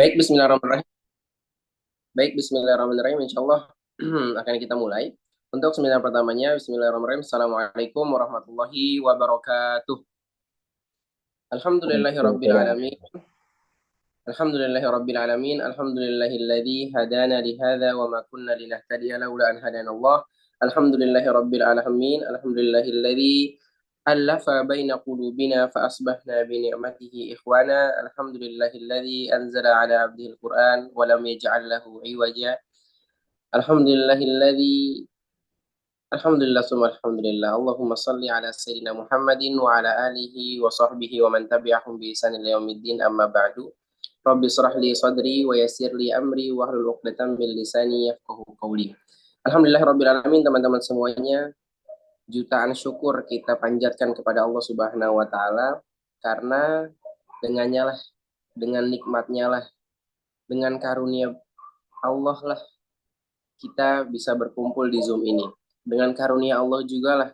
Baik, bismillahirrahmanirrahim. Baik, bismillahirrahmanirrahim. Insyaallah akan kita mulai. Untuk seminar pertamanya, bismillahirrahmanirrahim. Assalamualaikum warahmatullahi wabarakatuh. Alhamdulillahirabbil Waalaikumsalam. alamin. Alhamdulillahirabbil alamin. Alhamdulillahilladzi hadana li hadza wa ma kunna linahtadiya laula an hadanallah. Alhamdulillahirabbil alamin. Alhamdulillahilladzi alafa baina qulubina fa asbahna bi ni'matihi ikhwana. Alhamdulillahilladzi anzala ala abdihil Qur'an wa lam yaj'al lahu iwaja. Alhamdulillahilladzi Alhamdulillah summa alhamdulillah. Allahumma salli ala sayyidina Muhammadin wa ala alihi wa sahbihi wa man tabi'ahum bi ihsan ila yaumiddin amma ba'du. Rabbi shrah li sadri wa yassir li amri wa hlul 'uqdatam min lisani yafqahu qawli. Alhamdulillah rabbil alamin, teman-teman semuanya. Jutaan syukur kita panjatkan kepada Allah Subhanahu wa taala karena dengannya lah, dengan nikmatnya lah, dengan karunia Allah lah kita bisa berkumpul di Zoom ini. Dengan karunia Allah juga lah,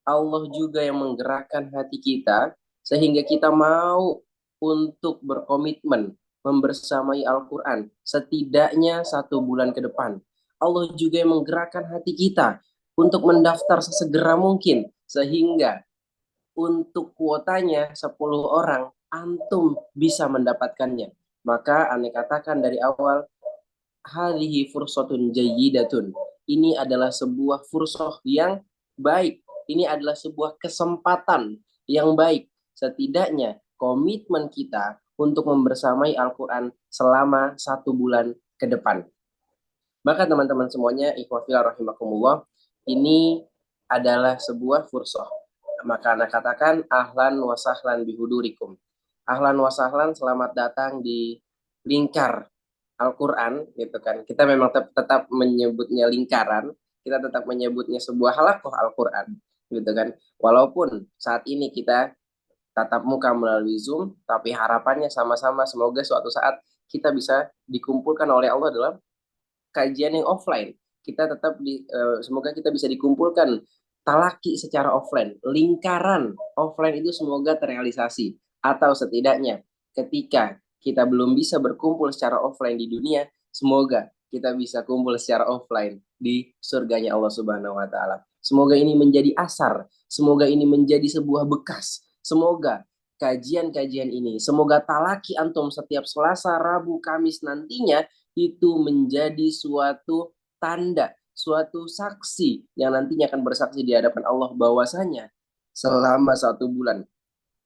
Allah juga yang menggerakkan hati kita sehingga kita mau untuk berkomitmen membersamai Al-Quran setidaknya 1 bulan ke depan. Allah juga yang menggerakkan hati kita untuk mendaftar sesegera mungkin sehingga untuk kuotanya 10 orang antum bisa mendapatkannya. Maka aneh katakan dari awal, hadhihi fursatun jayyidatun. Ini adalah sebuah fursah yang baik. Ini adalah sebuah kesempatan yang baik. Setidaknya komitmen kita untuk membersamai Al-Quran selama 1 bulan ke depan. Maka teman-teman semuanya, ikhwafillah rahimakumullah, ini adalah sebuah fursah. Maka anak katakan, ahlan wa sahlan bihudurikum. Ahlan wa sahlan, selamat datang di lingkar Al-Quran, gitu kan. Kita memang tetap menyebutnya lingkaran, kita tetap menyebutnya sebuah halakoh Al-Quran, gitu kan. Walaupun saat ini kita tatap muka melalui Zoom, tapi harapannya sama-sama semoga suatu saat kita bisa dikumpulkan oleh Allah dalam kajian yang offline. Kita tetap semoga kita bisa dikumpulkan talaki secara offline. Lingkaran offline itu semoga terrealisasi. Atau setidaknya ketika kita belum bisa berkumpul secara offline di dunia, semoga kita bisa kumpul secara offline di surganya Allah Subhanahu wa taala. Semoga ini menjadi asar, semoga ini menjadi sebuah bekas. Semoga kajian-kajian ini, semoga talaki antum setiap Selasa, Rabu, Kamis nantinya itu menjadi suatu tanda, suatu saksi yang nantinya akan bersaksi di hadapan Allah bahwasanya selama 1 bulan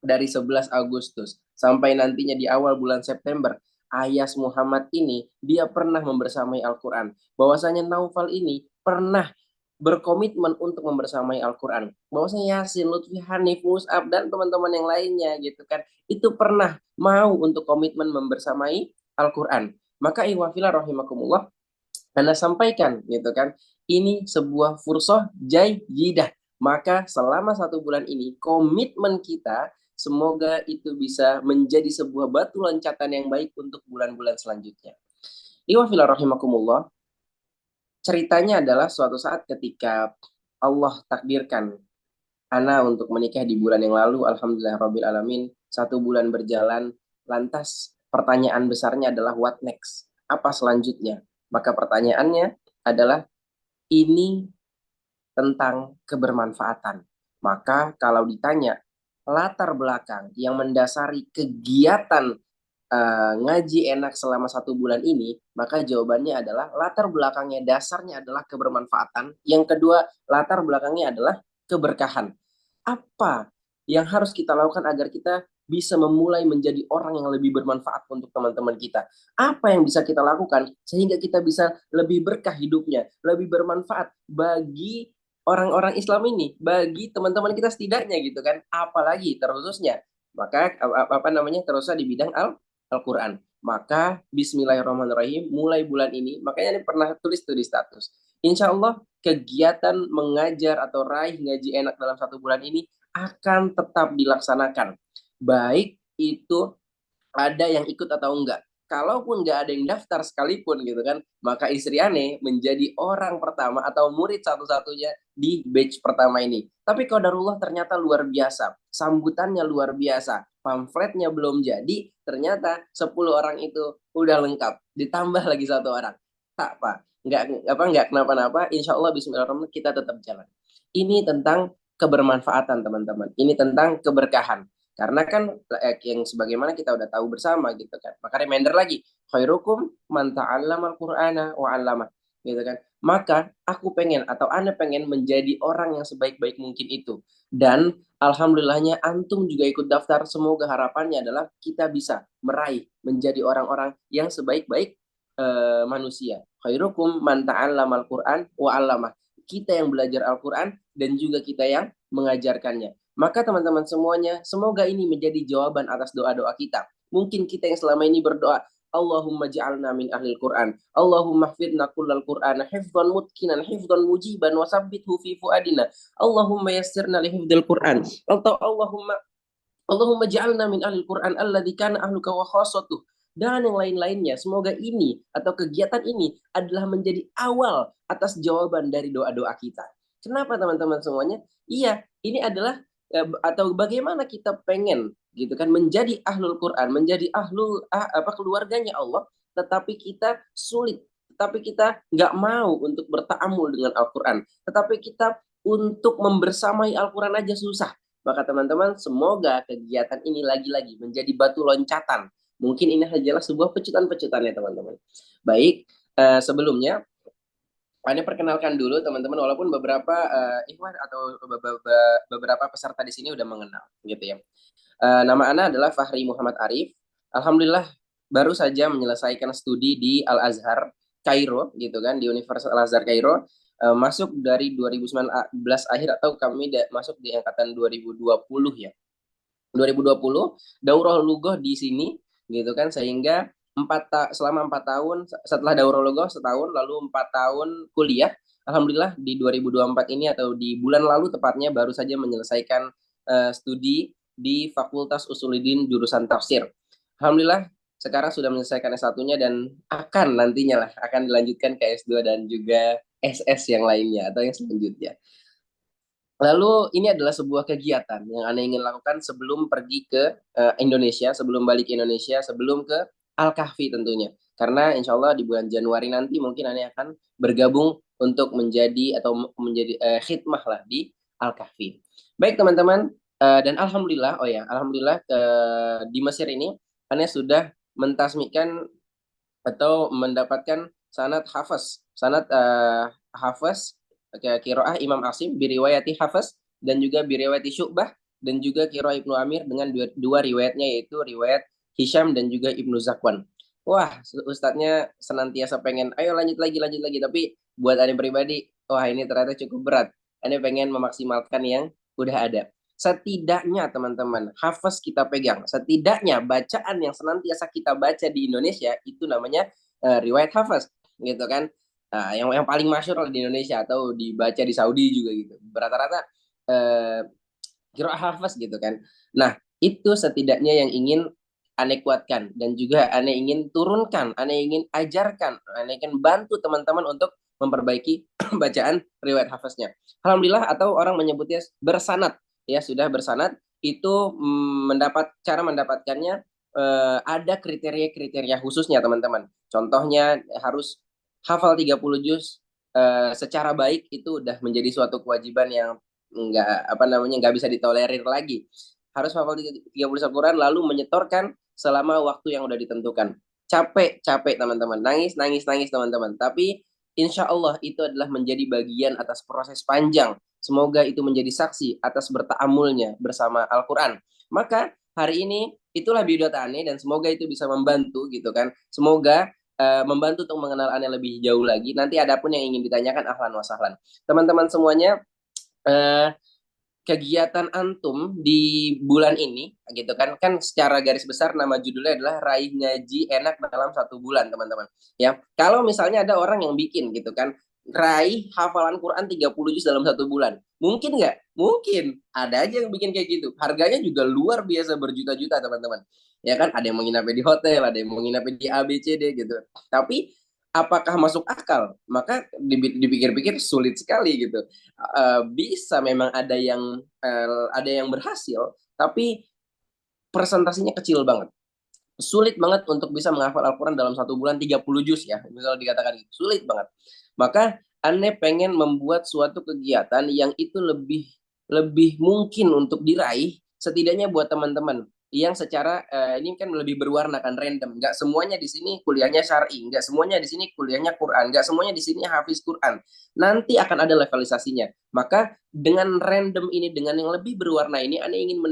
dari 11 Agustus sampai nantinya di awal bulan September, Ayas Muhammad ini dia pernah membersamai Al-Quran. Bahwasanya Naufal ini pernah berkomitmen untuk membersamai Al-Quran. Bahwasanya Yasin, Lutfi, Hanif, Mus'ab, dan teman-teman yang lainnya gitu kan, itu pernah mau untuk komitmen membersamai Al-Quran. Maka iwafillah rahimakumullah, Anda sampaikan gitu kan, ini sebuah fursah jayyidah. Maka selama 1 bulan ini komitmen kita semoga itu bisa menjadi sebuah batu loncatan yang baik untuk bulan-bulan selanjutnya. Iwafillah rahimakumullah, ceritanya adalah suatu saat ketika Allah takdirkan Ana untuk menikah di bulan yang lalu, alhamdulillah rabbil alamin, 1 bulan berjalan, lantas pertanyaan besarnya adalah what next? Apa selanjutnya? Maka pertanyaannya adalah ini tentang kebermanfaatan. Maka kalau ditanya latar belakang yang mendasari kegiatan ngaji enak selama 1 bulan ini, maka jawabannya adalah latar belakangnya dasarnya adalah kebermanfaatan. Yang kedua, latar belakangnya adalah keberkahan. Apa yang harus kita lakukan agar kita bisa memulai menjadi orang yang lebih bermanfaat untuk teman-teman kita? Apa yang bisa kita lakukan sehingga kita bisa lebih berkah hidupnya, lebih bermanfaat bagi orang-orang Islam ini, bagi teman-teman kita setidaknya gitu kan, apalagi terkhususnya maka apa namanya terusnya di bidang Al-Quran. Maka bismillahirrahmanirrahim mulai bulan ini, makanya ini pernah tulis tuh di status. Insya Allah kegiatan mengajar atau raih ngaji enak dalam 1 bulan ini akan tetap dilaksanakan. Baik itu ada yang ikut atau enggak. kalaupun nggak ada yang daftar sekalipun gitu kan, maka istri Ane menjadi orang pertama atau murid satu-satunya di batch pertama ini. Tapi qadarullah ternyata luar biasa, sambutannya luar biasa, pamfletnya belum jadi, ternyata 10 orang itu udah lengkap, ditambah lagi satu orang. Tak Pak, nggak kenapa-napa, insya Allah Bismillahirrahmanirrahim kita tetap jalan. Ini tentang kebermanfaatan teman-teman, ini tentang keberkahan. Karena kan yang sebagaimana kita udah tahu bersama gitu kan. Maka reminder lagi, khairukum man ta'allamal Qur'ana wa 'allama. Gitu kan. Maka aku pengen atau Anda pengen menjadi orang yang sebaik-baik mungkin itu. Dan alhamdulillahnya antum juga ikut daftar. Semoga harapannya adalah kita bisa meraih menjadi orang-orang yang sebaik-baik manusia. Khairukum man ta'allamal Qur'an wa 'allama. Kita yang belajar Al-Qur'an dan juga kita yang mengajarkannya. Maka teman-teman semuanya, semoga ini menjadi jawaban atas doa-doa kita. Mungkin kita yang selama ini berdoa, Allahumma ja'alna min ahlil Qur'an. Allahumma hfidna kullal Qur'ana hifdhan mutkinan, hifdhan mujiban, wasabbithu fi fuadina. Allahumma yassirna li hifdhil Qur'an. Atau Allahumma ja'alna min ahlil Qur'an alladzi kana ahluka wa khassatuh. Dan yang lain-lainnya. Semoga ini atau kegiatan ini adalah menjadi awal atas jawaban dari doa-doa kita. Kenapa teman-teman semuanya? Iya, ini adalah atau bagaimana kita pengen gitu kan menjadi ahlul Quran, menjadi keluarganya Allah, tetapi kita sulit, tetapi kita nggak mau untuk bertaamul dengan Al-Quran, tetapi kita untuk membersamai Al-Quran aja susah. Maka teman-teman, semoga kegiatan ini lagi-lagi menjadi batu loncatan. Mungkin ini hanyalah sebuah pecutan-pecutan ya teman-teman. Baik, sebelumnya Anda perkenalkan dulu teman-teman, walaupun beberapa ikhwan atau beberapa peserta di sini udah mengenal gitu ya. Nama Ana adalah Fahri Muhammad Arif. Alhamdulillah baru saja menyelesaikan studi di Al Azhar Kairo gitu kan, di Universitas Al Azhar Kairo. Masuk dari 2019 akhir atau kami masuk di angkatan 2020 ya. 2020 daurah lugoh di sini gitu kan, sehingga selama 4 tahun setelah daurah lugoh setahun, lalu 4 tahun kuliah. Alhamdulillah di 2024 ini atau di bulan lalu tepatnya baru saja menyelesaikan studi di Fakultas Usuluddin jurusan tafsir. Alhamdulillah sekarang sudah menyelesaikan S1-nya dan akan nantinya lah akan dilanjutkan ke S2 dan juga SS yang lainnya atau yang selanjutnya. Lalu ini adalah sebuah kegiatan yang Anda ingin lakukan sebelum pergi ke Indonesia, sebelum balik ke Indonesia, sebelum ke Al-Kahfi tentunya. Karena insya Allah di bulan Januari nanti mungkin Anda akan bergabung untuk menjadi atau menjadi khidmah lah di Al-Kahfi. Baik teman-teman, dan Alhamdulillah, Alhamdulillah di Mesir ini Anda sudah mentasmikan atau mendapatkan sanad hafaz, sanad hafaz kiroah Imam Asim biriwayati Hafaz dan juga biriwayati Syu'bah dan juga kiroah Ibnu Amir dengan dua riwayatnya, yaitu riwayat Hisham dan juga Ibnu Zakwan. Wah, ustadznya senantiasa pengen, ayo lanjut lagi, tapi buat Anda pribadi, wah ini ternyata cukup berat. Anda pengen memaksimalkan yang udah ada. Setidaknya teman-teman, hafaz kita pegang. Setidaknya bacaan yang senantiasa kita baca di Indonesia itu namanya riwayat hafaz, gitu kan. Nah, yang paling masyhur di Indonesia atau dibaca di Saudi juga gitu. Rata-rata qiraah hafaz gitu kan. Nah, itu setidaknya yang ingin Ane kuatkan dan juga Ane ingin turunkan, Ane ingin ajarkan, Ane ingin bantu teman-teman untuk memperbaiki bacaan riwayat hafaznya. Alhamdulillah, atau orang menyebutnya bersanad, ya sudah bersanad itu cara mendapatkannya ada kriteria-kriteria khususnya teman-teman. Contohnya harus hafal 30 juz secara baik, itu udah menjadi suatu kewajiban yang nggak bisa ditolerir lagi. Harus hafal 30 Al-Quran lalu menyetorkan selama waktu yang udah ditentukan. Capek teman-teman, nangis teman-teman. Tapi insya Allah itu adalah menjadi bagian atas proses panjang. Semoga itu menjadi saksi atas bertaamulnya bersama Al-Quran. Maka hari ini itulah biodata Ane dan semoga itu bisa membantu gitu kan. Semoga membantu untuk mengenal Ane lebih jauh lagi. Nanti ada pun yang ingin ditanyakan, ahlan wa sahlan. Teman-teman semuanya, kegiatan antum di bulan ini gitu kan secara garis besar nama judulnya adalah Raih Ngaji Enak dalam 1 bulan teman-teman ya. Kalau misalnya ada orang yang bikin gitu kan, raih hafalan Quran 30 juz dalam 1 bulan, mungkin nggak? Mungkin. Ada aja yang bikin kayak gitu, harganya juga luar biasa berjuta-juta teman-teman. Ya kan, ada yang menginap di hotel, ada yang menginap di A B C D gitu. Tapi apakah masuk akal? Maka dipikir-pikir sulit sekali gitu. Bisa memang ada yang berhasil, tapi presentasinya kecil banget. Sulit banget untuk bisa menghafal Al-Quran dalam 1 bulan 30 juz ya, misalnya dikatakan gitu. Sulit banget. Maka Ane pengen membuat suatu kegiatan yang itu lebih lebih mungkin untuk diraih, setidaknya buat teman-teman yang secara ini kan lebih berwarna kan, random. Nggak semuanya di sini kuliahnya syar'i, nggak semuanya di sini kuliahnya Quran, nggak semuanya di sini hafiz Quran. Nanti akan ada levelisasinya. Maka dengan random ini, dengan yang lebih berwarna ini, Ane ingin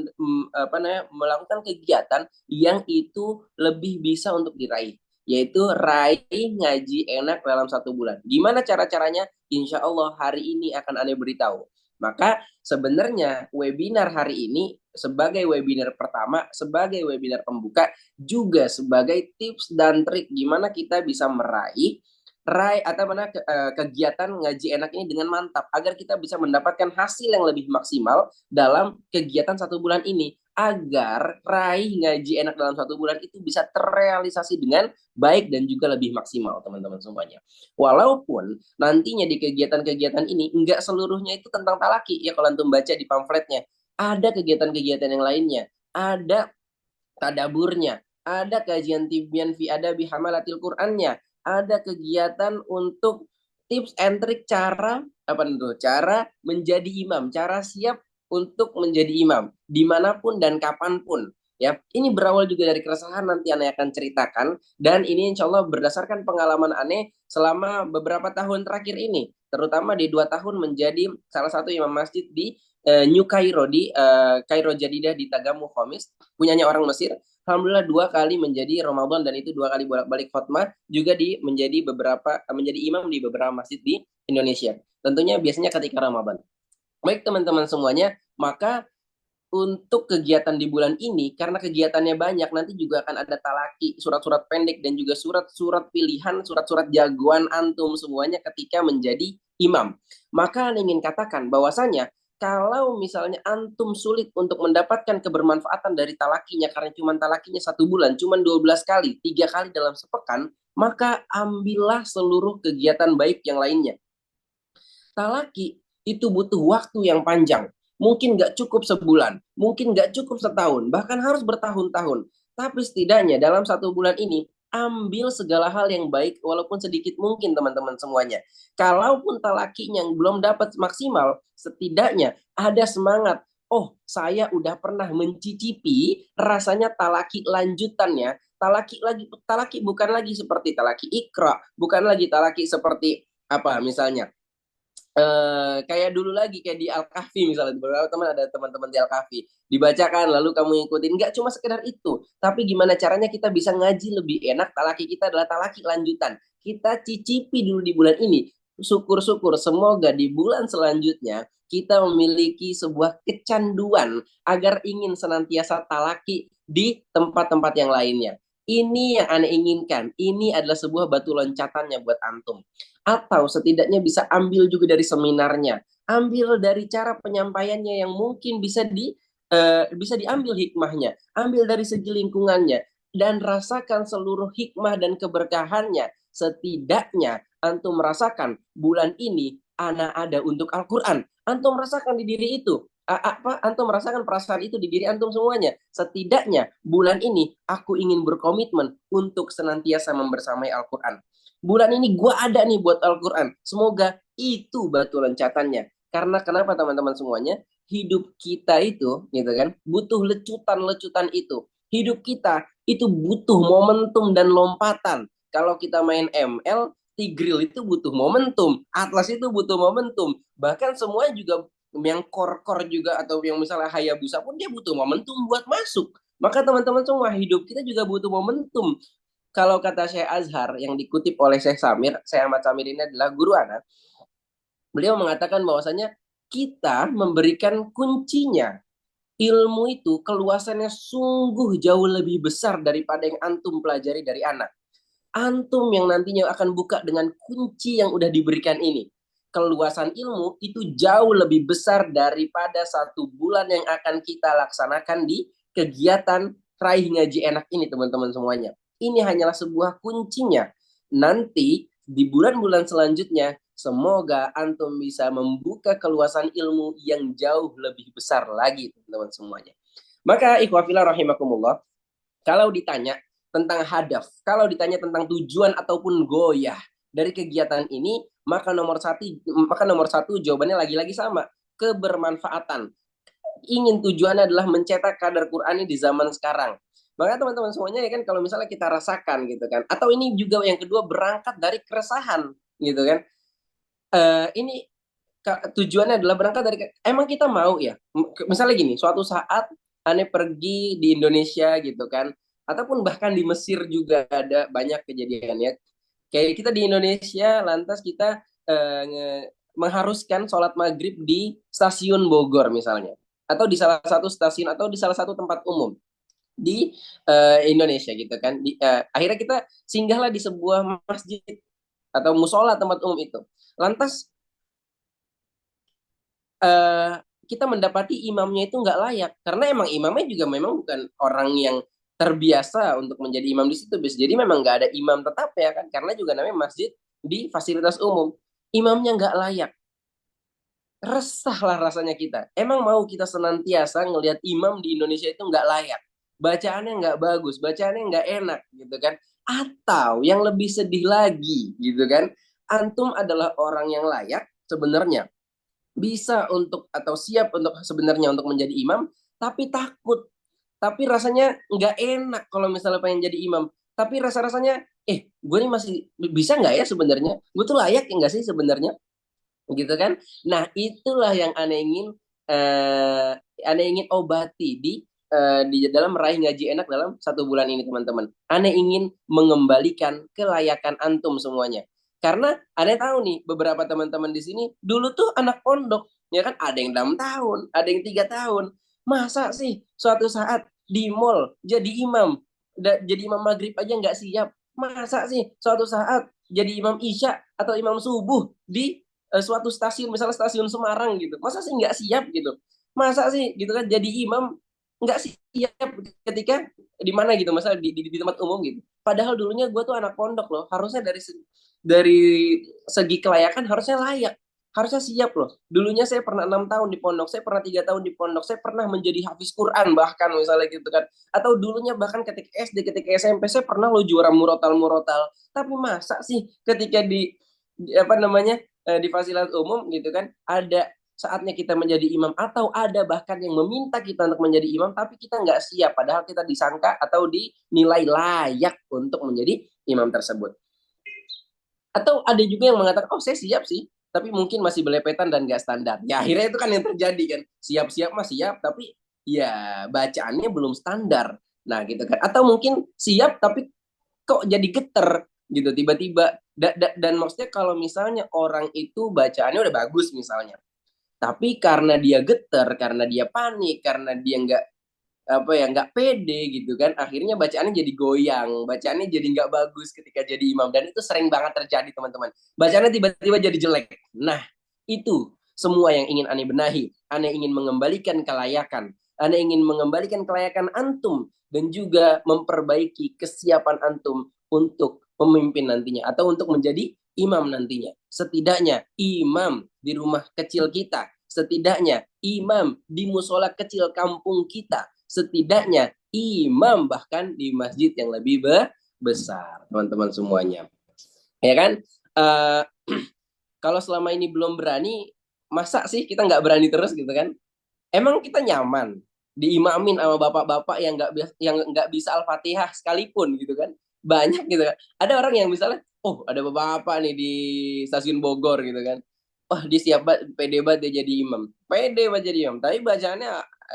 melakukan kegiatan yang itu lebih bisa untuk diraih, yaitu raih ngaji enak dalam 1 bulan. Gimana cara-caranya? Insya Allah hari ini akan Ane beritahu. Maka sebenarnya webinar hari ini sebagai webinar pertama, sebagai webinar pembuka, juga sebagai tips dan trik gimana kita bisa meraih atau mana kegiatan ngaji enak ini dengan mantap agar kita bisa mendapatkan hasil yang lebih maksimal dalam kegiatan 1 bulan ini, agar raih ngaji enak dalam 1 bulan itu bisa terrealisasi dengan baik dan juga lebih maksimal teman-teman semuanya. Walaupun nantinya di kegiatan-kegiatan ini enggak seluruhnya itu tentang talaki ya, kalau antum baca di pamfletnya ada kegiatan-kegiatan yang lainnya, ada tadaburnya, ada kajian tibyan fi adabi hamalatil Qur'annya, ada kegiatan untuk tips and trik cara apa itu? Cara menjadi imam, cara siap untuk menjadi imam dimanapun dan kapanpun. Ya, ini berawal juga dari keresahan, nanti Ane akan ceritakan, dan ini insya Allah berdasarkan pengalaman Ane selama beberapa tahun terakhir ini, terutama di 2 tahun menjadi salah satu imam masjid di New Cairo, di Cairo Jadidah di Tagamu Khamis, punyanya orang Mesir. Alhamdulillah 2 kali menjadi Ramadan, dan itu 2 kali bolak-balik khotmah, juga menjadi imam di beberapa masjid di Indonesia. Tentunya biasanya ketika Ramadan. Baik teman-teman semuanya, maka untuk kegiatan di bulan ini, karena kegiatannya banyak, nanti juga akan ada talaki, surat-surat pendek, dan juga surat-surat pilihan, surat-surat jagoan antum semuanya ketika menjadi imam. Maka ingin katakan bahwasanya kalau misalnya antum sulit untuk mendapatkan kebermanfaatan dari talakinya karena cuma talakinya 1 bulan, cuma 12 kali, 3 kali dalam sepekan, maka ambillah seluruh kegiatan baik yang lainnya. Talaki itu butuh waktu yang panjang. Mungkin nggak cukup sebulan, mungkin nggak cukup setahun, bahkan harus bertahun-tahun. Tapi setidaknya dalam 1 bulan ini, ambil segala hal yang baik walaupun sedikit mungkin teman-teman semuanya. Kalaupun talakinya yang belum dapat maksimal, setidaknya ada semangat. Oh, saya udah pernah mencicipi rasanya talaki lanjutannya. Talaki bukan lagi seperti talaki ikra, bukan lagi talaki seperti apa misalnya kayak dulu lagi, kayak di Al-Kahfi misalnya, beberapa teman, ada teman-teman di Al-Kahfi dibacakan lalu kamu ikutin, nggak cuma sekedar itu, tapi gimana caranya kita bisa ngaji lebih enak. Talaki kita adalah talaki lanjutan, kita cicipi dulu di bulan ini, syukur-syukur semoga di bulan selanjutnya kita memiliki sebuah kecanduan agar ingin senantiasa talaki di tempat-tempat yang lainnya. Ini yang Anda inginkan, ini adalah sebuah batu loncatannya buat antum. Atau setidaknya bisa ambil juga dari seminarnya, ambil dari cara penyampaiannya yang mungkin bisa diambil hikmahnya, ambil dari segi lingkungannya, dan rasakan seluruh hikmah dan keberkahannya. Setidaknya antum merasakan bulan ini ana ada untuk Al-Quran, antum merasakan di diri itu, antum merasakan perasaan itu di diri antum semuanya. Setidaknya bulan ini aku ingin berkomitmen untuk senantiasa membersamai Al-Quran. Bulan ini gue ada nih buat Al-Quran. Semoga itu batu loncatannya. Karena kenapa teman-teman semuanya? Hidup kita itu, gitu kan, butuh lecutan-lecutan itu. Hidup kita itu butuh momentum dan lompatan. Kalau kita main ML, Tigreal itu butuh momentum, Atlas itu butuh momentum. Bahkan semua juga yang core-core juga, atau yang misalnya Hayabusa pun dia butuh momentum buat masuk. Maka teman-teman semua, hidup kita juga butuh momentum. Kalau kata Syekh Azhar yang dikutip oleh Syekh Ahmad Samir ini adalah guru anak. Beliau mengatakan bahwasanya kita memberikan kuncinya. Ilmu itu keluasannya sungguh jauh lebih besar daripada yang antum pelajari dari anak. Antum yang nantinya akan buka dengan kunci yang udah diberikan ini. Keluasan ilmu itu jauh lebih besar daripada 1 bulan yang akan kita laksanakan di kegiatan raih ngaji enak ini teman-teman semuanya. Ini hanyalah sebuah kuncinya. Nanti di bulan-bulan selanjutnya, semoga antum bisa membuka keluasan ilmu yang jauh lebih besar lagi, teman-teman semuanya. Maka ikhwafillah rahimakumullah, kalau ditanya tentang hadaf, kalau ditanya tentang tujuan ataupun goyah dari kegiatan ini, maka nomor satu jawabannya lagi-lagi sama, kebermanfaatan. Ingin tujuannya adalah mencetak kadar Qur'ani di zaman sekarang. Maka teman-teman semuanya ya kan, kalau misalnya kita rasakan gitu kan, atau ini juga yang kedua berangkat dari keresahan gitu kan. Ini tujuannya adalah berangkat dari emang kita mau ya, misalnya gini, suatu saat aneh pergi di Indonesia gitu kan, ataupun bahkan di Mesir juga ada banyak kejadiannya, kayak kita di Indonesia lantas kita mengharuskan sholat maghrib di stasiun Bogor misalnya, atau di salah satu stasiun atau di salah satu tempat umum di Indonesia gitu kan. Akhirnya kita singgahlah di sebuah masjid atau musola tempat umum itu, lantas eh, kita mendapati imamnya itu nggak layak, karena emang imamnya juga memang bukan orang yang terbiasa untuk menjadi imam di situ, bis. Jadi memang nggak ada imam tetap ya kan, karena juga namanya masjid di fasilitas umum. Imamnya nggak layak, resahlah rasanya kita. Emang mau kita senantiasa ngelihat imam di Indonesia itu nggak layak, bacaannya nggak bagus, bacaannya nggak enak gitu kan? Atau yang lebih sedih lagi gitu kan, antum adalah orang yang layak sebenarnya, bisa untuk atau siap untuk sebenarnya untuk menjadi imam, tapi takut, tapi rasanya nggak enak kalau misalnya pengen jadi imam, tapi rasa-rasanya gue ini masih bisa nggak ya sebenarnya, gue tuh layak ya nggak sih sebenarnya, gitu kan. Nah itulah yang eh, aneh ingin obati di dalam meraih ngaji enak dalam 1 bulan ini teman-teman. Aneh ingin mengembalikan kelayakan antum semuanya. Karena aneh tahu nih beberapa teman-teman di sini dulu tuh anak pondok, ya kan, ada yang 6 tahun, ada yang 3 tahun. Masa sih suatu saat di mall jadi imam, jadi imam maghrib aja nggak siap. Masa sih suatu saat jadi imam isya atau imam subuh di suatu stasiun, misalnya stasiun Semarang gitu, masa sih nggak siap gitu, masa sih gitu kan jadi imam nggak siap ketika di mana gitu, masa di tempat umum gitu. Padahal dulunya gue tuh anak pondok loh, harusnya dari segi kelayakan harusnya layak, harusnya siap loh. Dulunya saya pernah 6 tahun di pondok, saya pernah 3 tahun di pondok, saya pernah menjadi hafiz Quran bahkan misalnya gitu kan. Atau dulunya bahkan ketika SD, ketika SMP saya pernah lo juara murotal. Tapi masa sih ketika di apa namanya, di fasilitas umum gitu kan, ada saatnya kita menjadi imam, atau ada bahkan yang meminta kita untuk menjadi imam tapi kita nggak siap, padahal kita disangka atau dinilai layak untuk menjadi imam tersebut. Atau ada juga yang mengatakan, oh saya siap sih, tapi mungkin masih belepetan dan nggak standar. Ya akhirnya itu kan yang terjadi kan, siap-siap mah siap, tapi ya bacaannya belum standar. Nah gitu kan. Atau mungkin siap tapi kok jadi geter gitu tiba-tiba. Dan maksudnya kalau misalnya orang itu bacaannya udah bagus misalnya, tapi karena dia geter, karena dia panik, karena dia nggak apa ya, nggak pede gitu kan, akhirnya bacaannya jadi goyang, bacaannya jadi nggak bagus ketika jadi imam, dan itu sering banget terjadi teman-teman, bacaannya tiba-tiba jadi jelek. Nah itu semua yang ingin aneh benahi. Aneh ingin mengembalikan kelayakan, aneh ingin mengembalikan kelayakan antum, dan juga memperbaiki kesiapan antum untuk memimpin nantinya atau untuk menjadi imam nantinya. Setidaknya imam di rumah kecil kita, setidaknya imam di musola kecil kampung kita, setidaknya imam bahkan di masjid yang lebih besar, teman-teman semuanya, ya kan. uh, Kalau selama ini belum berani, masa sih kita nggak berani terus gitu kan? Emang kita nyaman diimamin sama bapak-bapak yang nggak bisa Al-Fatihah sekalipun gitu kan? Banyak gitu kan. Ada orang yang misalnya, oh ada bapak-bapak nih di stasiun Bogor gitu kan. Wah dia siap banget, pede banget dia jadi imam. Pede banget jadi imam, tapi bacaannya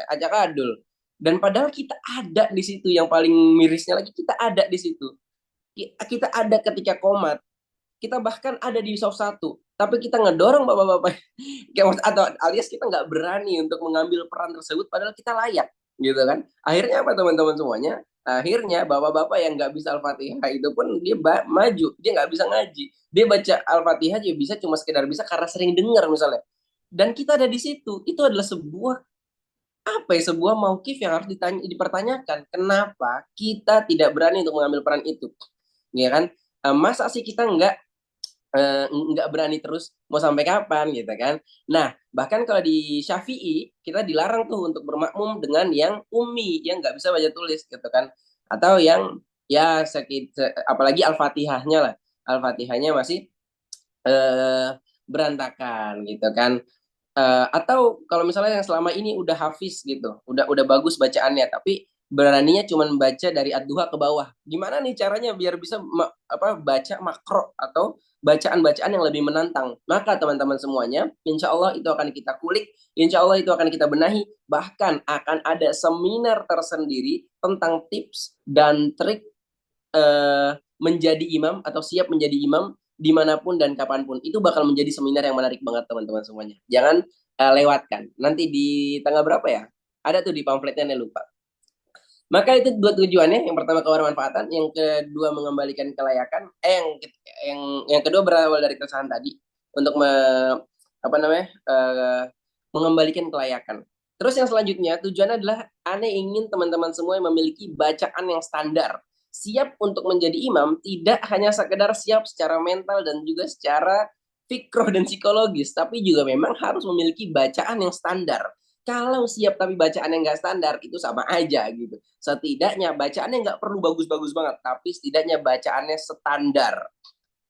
acak adul. Dan padahal kita ada di situ, yang paling mirisnya lagi kita ada di situ. Kita ada ketika komat, kita bahkan ada di soft satu, tapi kita ngedorong bapak-bapak atau alias kita nggak berani untuk mengambil peran tersebut padahal kita layak gitu kan. Akhirnya apa teman-teman semuanya, akhirnya bapak-bapak yang nggak bisa Al-Fatihah itu pun dia maju, dia nggak bisa ngaji, dia baca Al-Fatihah dia bisa cuma sekedar bisa karena sering dengar misalnya, dan kita ada di situ. Itu adalah sebuah apa ya, sebuah mauqif yang harus dipertanyakan. Kenapa kita tidak berani untuk mengambil peran itu? Ya kan? Masa sih kita nggak berani terus, mau sampai kapan gitu kan? Nah, bahkan kalau di Syafi'i kita dilarang tuh untuk bermakmum dengan yang ummi, yang nggak bisa baca tulis gitu kan, atau yang ya apalagi Al-Fatihahnya lah, Al-Fatihahnya masih eh, berantakan gitu kan. Atau kalau misalnya yang selama ini udah hafiz gitu, udah bagus bacaannya, tapi beraninya cuma baca dari ad-duha ke bawah. Gimana nih caranya biar bisa baca makro atau bacaan-bacaan yang lebih menantang? Maka teman-teman semuanya, insya Allah itu akan kita kulik, insya Allah itu akan kita benahi, bahkan akan ada seminar tersendiri tentang tips dan trik menjadi imam atau siap menjadi imam dimanapun dan kapanpun. Itu bakal menjadi seminar yang menarik banget teman-teman semuanya. Jangan lewatkan. Nanti di tanggal berapa ya? Ada tuh di pamfletnya, nih lupa. Maka itu dua tujuannya. Yang pertama kebermanfaatan, yang kedua mengembalikan kelayakan. Yang kedua berawal dari keresahan tadi untuk apa namanya mengembalikan kelayakan. Terus yang selanjutnya tujuannya adalah aneh ingin teman-teman semua yang memiliki bacaan yang standar, siap untuk menjadi imam, tidak hanya sekedar siap secara mental dan juga secara fikroh dan psikologis, tapi juga memang harus memiliki bacaan yang standar. Kalau siap tapi bacaan yang nggak standar, itu sama aja gitu. Setidaknya bacaannya nggak perlu bagus-bagus banget, tapi setidaknya bacaannya standar.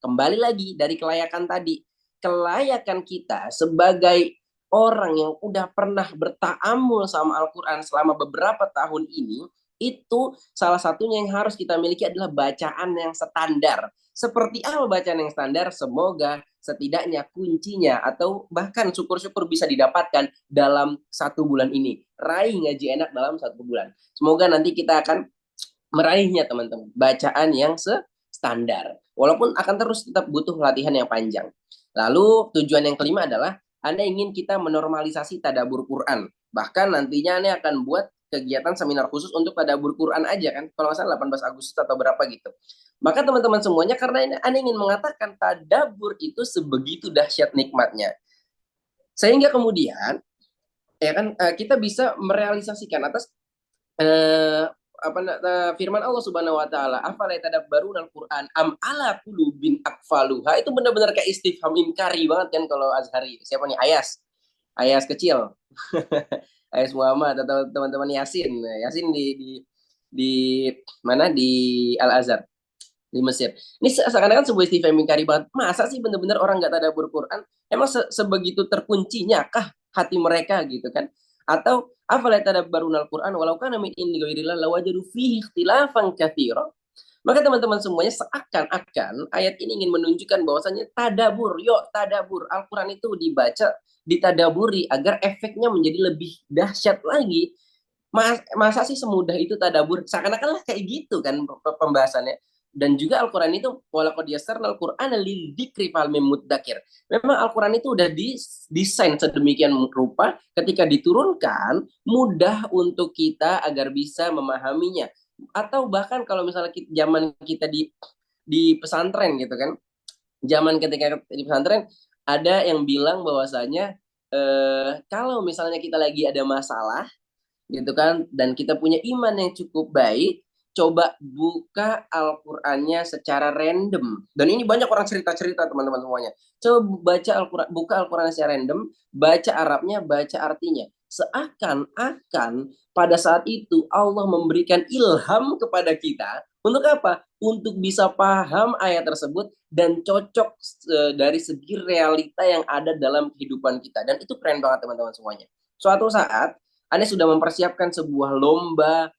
Kembali lagi dari kelayakan tadi, kelayakan kita sebagai orang yang udah pernah bertaamul sama Al-Quran selama beberapa tahun ini, itu salah satunya yang harus kita miliki adalah bacaan yang standar. Seperti apa bacaan yang standar? Semoga setidaknya kuncinya atau bahkan syukur-syukur bisa didapatkan dalam 1 bulan ini. Raih ngaji enak dalam 1 bulan. Semoga nanti kita akan meraihnya teman-teman. Bacaan yang standar. Walaupun akan terus tetap butuh latihan yang panjang. Lalu tujuan yang kelima adalah Anda ingin kita menormalisasi tadabbur Quran. Bahkan nantinya Anda akan buat kegiatan seminar khusus untuk tadabbur Quran aja kan. Kalau nggak salah 18 Agustus atau berapa gitu. Maka teman-teman semuanya, karena Anda ingin mengatakan tadabbur itu sebegitu dahsyat nikmatnya. Sehingga kemudian ya kan kita bisa merealisasikan atas eh, firman Allah Subhanahu wa taala, afala yatadabbaruna al-Qur'an am ala qulubin aqfaluha. Itu benar-benar kayak istifham inkari banget kan kalau Azhari. Siapa nih? Ayas. Ayas kecil. Ayas Muhammad atau teman-teman Yasin. Yasin di mana di Al Azhar di Mesir. Ini seakan-akan sebuah istifham inkari banget. Masa sih benar-benar orang nggak tadabbur Quran? Emang sebegitu terkuncinya kah hati mereka gitu kan? Atau afala tadabbaruna al-Quran walau kana min indi ghairillah lawajadu fihi ikhtilafan katsira. Maka teman-teman semuanya, seakan-akan ayat ini ingin menunjukkan bahwasanya tadabur, yuk tadabur. Al-Quran itu dibaca, ditadaburi agar efeknya menjadi lebih dahsyat lagi. Masa sih semudah itu tadabur? Seakan-akan lah kayak gitu kan pembahasannya. Dan juga Al-Quran itu walaqad yassarnal Qur'ana lidzikri fahal mim mudzakir. Memang Al-Quran itu udah didesain sedemikian rupa, ketika diturunkan mudah untuk kita agar bisa memahaminya. Atau bahkan kalau misalnya zaman kita di pesantren gitu kan, zaman ketika di pesantren ada yang bilang bahwasanya kalau misalnya kita lagi ada masalah gitu kan, dan kita punya iman yang cukup baik, coba buka Al-Qur'annya secara random. Dan ini banyak orang cerita-cerita teman-teman semuanya. Coba baca Al-Qur'an, buka Al-Qur'an secara random, baca Arabnya, baca artinya. Seakan-akan pada saat itu Allah memberikan ilham kepada kita untuk apa? Untuk bisa paham ayat tersebut dan cocok dari segi realita yang ada dalam kehidupan kita. Dan itu keren banget teman-teman semuanya. Suatu saat anda sudah mempersiapkan sebuah lomba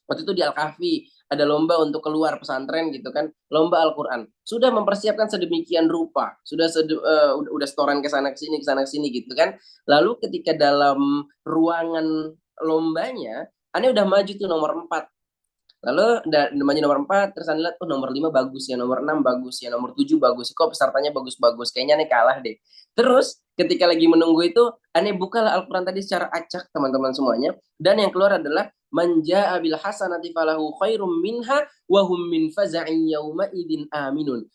waktu itu di Al-Kahfi, ada lomba untuk keluar pesantren gitu kan, lomba Al-Quran. Sudah mempersiapkan sedemikian rupa, udah setoran ke sana ke sini gitu kan. Lalu ketika dalam ruangan lombanya, Anda udah maju tuh nomor 4. Lalu maju nomor 4, terus Anda lihat, oh nomor 5 bagus ya, nomor 6 bagus ya, nomor 7 bagus. Kok pesertanya bagus-bagus? Kayaknya nih kalah deh. Terus ketika lagi menunggu itu, Anda bukalah Al-Quran tadi secara acak teman-teman semuanya. Dan yang keluar adalah manja abil hasanati falahu khairum minha wa hum min faza'in yauma idin aminun.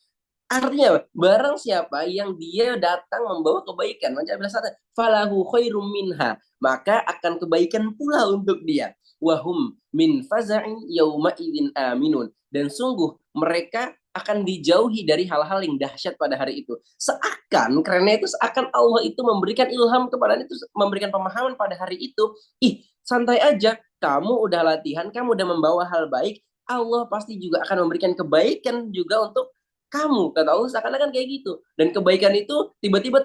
Artinya apa? Barang siapa yang dia datang membawa kebaikan, macam bilang falahu khairum minha, maka akan kebaikan pula untuk dia. Wahum min faza'in yauma idzin aminun. Dan sungguh mereka akan dijauhi dari hal-hal yang dahsyat pada hari itu. Seakan, karena itu seakan Allah itu memberikan ilham kepada itu, memberikan pemahaman pada hari itu. Ih, santai aja, kamu udah latihan, kamu udah membawa hal baik, Allah pasti juga akan memberikan kebaikan juga untuk kamu, kata Allah seakan-akan kayak gitu. Dan kebaikan itu tiba-tiba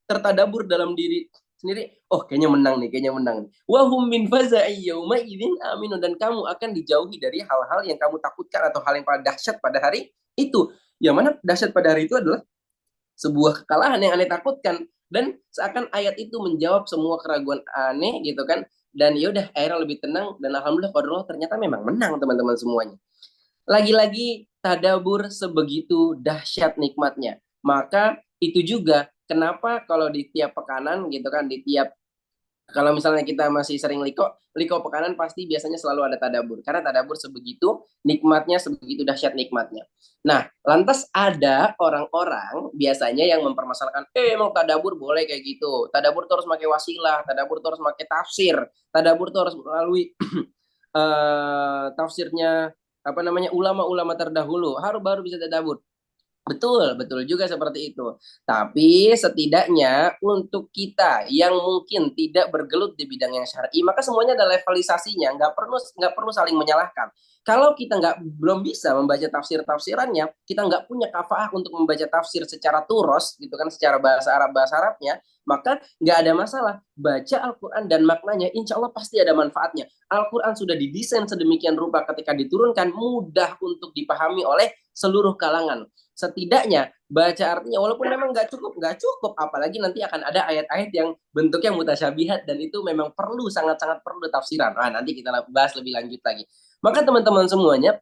tertadabur dalam diri sendiri. Oh, kayaknya menang nih, kayaknya menang nih. Wahum min faza'i yauma idzin aminun, dan kamu akan dijauhi dari hal-hal yang kamu takutkan atau hal yang paling dahsyat pada hari itu. Yang mana dahsyat pada hari itu adalah sebuah kekalahan yang aneh takutkan, dan seakan ayat itu menjawab semua keraguan aneh gitu kan. Dan ya udah akhirnya lebih tenang, dan alhamdulillah qadarullah ternyata memang menang teman-teman semuanya. Lagi-lagi tadabur sebegitu dahsyat nikmatnya. Maka itu juga kenapa kalau di tiap pekanan gitu kan, di tiap, kalau misalnya kita masih sering liko pekanan pasti biasanya selalu ada tadabur. Karena tadabur sebegitu nikmatnya, sebegitu dahsyat nikmatnya. Nah, lantas ada orang-orang biasanya yang mempermasalahkan, emang tadabur boleh kayak gitu. Tadabur terus pakai wasilah, tadabur terus pakai tafsir, tadabur terus melalui tafsirnya apa namanya ulama-ulama terdahulu harus baru bisa tadabur. Betul, betul juga seperti itu. Tapi setidaknya untuk kita yang mungkin tidak bergelut di bidang yang syar'i, maka semuanya ada levelisasinya, nggak perlu saling menyalahkan. Kalau kita belum bisa membaca tafsirannya, kita nggak punya kafaah untuk membaca tafsir secara turos, gitu kan, secara bahasa Arabnya, maka nggak ada masalah. Baca Al-Quran dan maknanya, insya Allah pasti ada manfaatnya. Al-Quran sudah didesain sedemikian rupa ketika diturunkan mudah untuk dipahami oleh seluruh kalangan. Setidaknya baca artinya, walaupun memang nggak cukup, apalagi nanti akan ada ayat-ayat yang bentuknya mutasyabihat, dan itu memang perlu, sangat-sangat perlu tafsiran. Nah, nanti kita bahas lebih lanjut lagi. Maka teman-teman semuanya,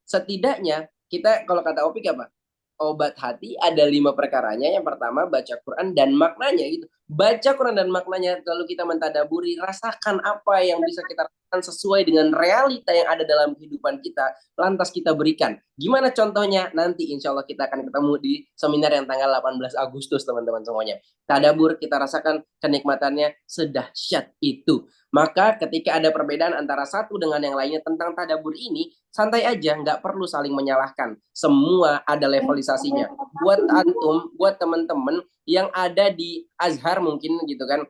setidaknya kita, kalau kata Opik apa, obat hati ada 5 perkaranya. Yang pertama baca Quran dan maknanya gitu. Baca Quran dan maknanya, lalu kita mentadaburi, rasakan apa yang bisa kita rasakan sesuai dengan realita yang ada dalam kehidupan kita, lantas kita berikan. Gimana contohnya? Nanti insya Allah kita akan ketemu di seminar yang tanggal 18 Agustus teman-teman semuanya. Tadabur kita rasakan kenikmatannya sedahsyat itu. Maka ketika ada perbedaan antara satu dengan yang lainnya tentang tadabur ini, santai aja, nggak perlu saling menyalahkan. Semua ada levelisasinya. Buat antum, buat teman-teman yang ada di Azhar mungkin gitu kan,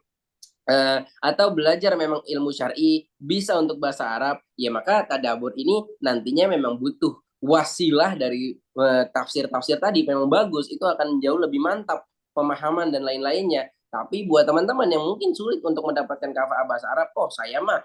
atau belajar memang ilmu syar'i, bisa untuk bahasa Arab, ya maka tadabur ini nantinya memang butuh wasilah dari tafsir-tafsir tadi, memang bagus, itu akan jauh lebih mantap pemahaman dan lain-lainnya. Tapi buat teman-teman yang mungkin sulit untuk mendapatkan kafah bahasa Arab, oh saya mah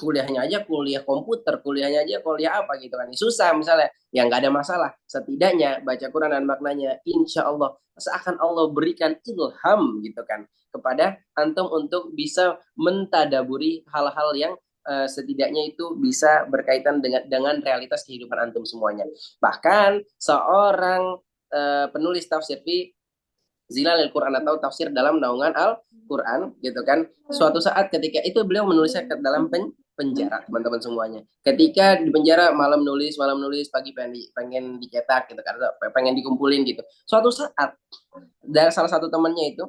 kuliahnya aja kuliah komputer, kuliahnya aja kuliah apa gitu kan, susah misalnya, ya nggak ada masalah. Setidaknya baca Quran dan maknanya, insya Allah seakan Allah berikan ilham gitu kan kepada antum untuk bisa mentadaburi hal-hal yang setidaknya itu bisa berkaitan dengan realitas kehidupan antum semuanya. Bahkan seorang penulis tafsir fi Zilalil Quran atau tafsir dalam naungan Al-Quran gitu kan. Suatu saat ketika itu beliau menulisnya ke dalam penjara teman-teman semuanya. Ketika di penjara malam nulis, pagi pengen dicetak gitu kan, pengen dikumpulin gitu. Suatu saat dari salah satu temannya itu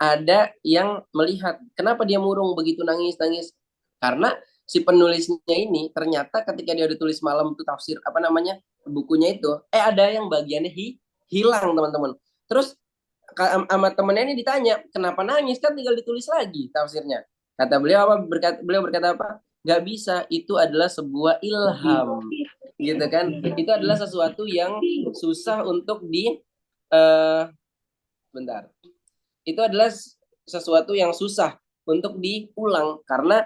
ada yang melihat kenapa dia murung begitu, nangis karena si penulisnya ini ternyata ketika dia ditulis malam itu tafsir apa namanya bukunya itu, ada yang bagiannya hilang teman-teman. Terus sama temennya ini ditanya kenapa nangis, kan tinggal ditulis lagi tafsirnya. Kata beliau berkata apa, nggak bisa, itu adalah sebuah ilham gitu kan, itu adalah sesuatu yang susah untuk uh, bentar, itu adalah sesuatu yang susah untuk diulang, karena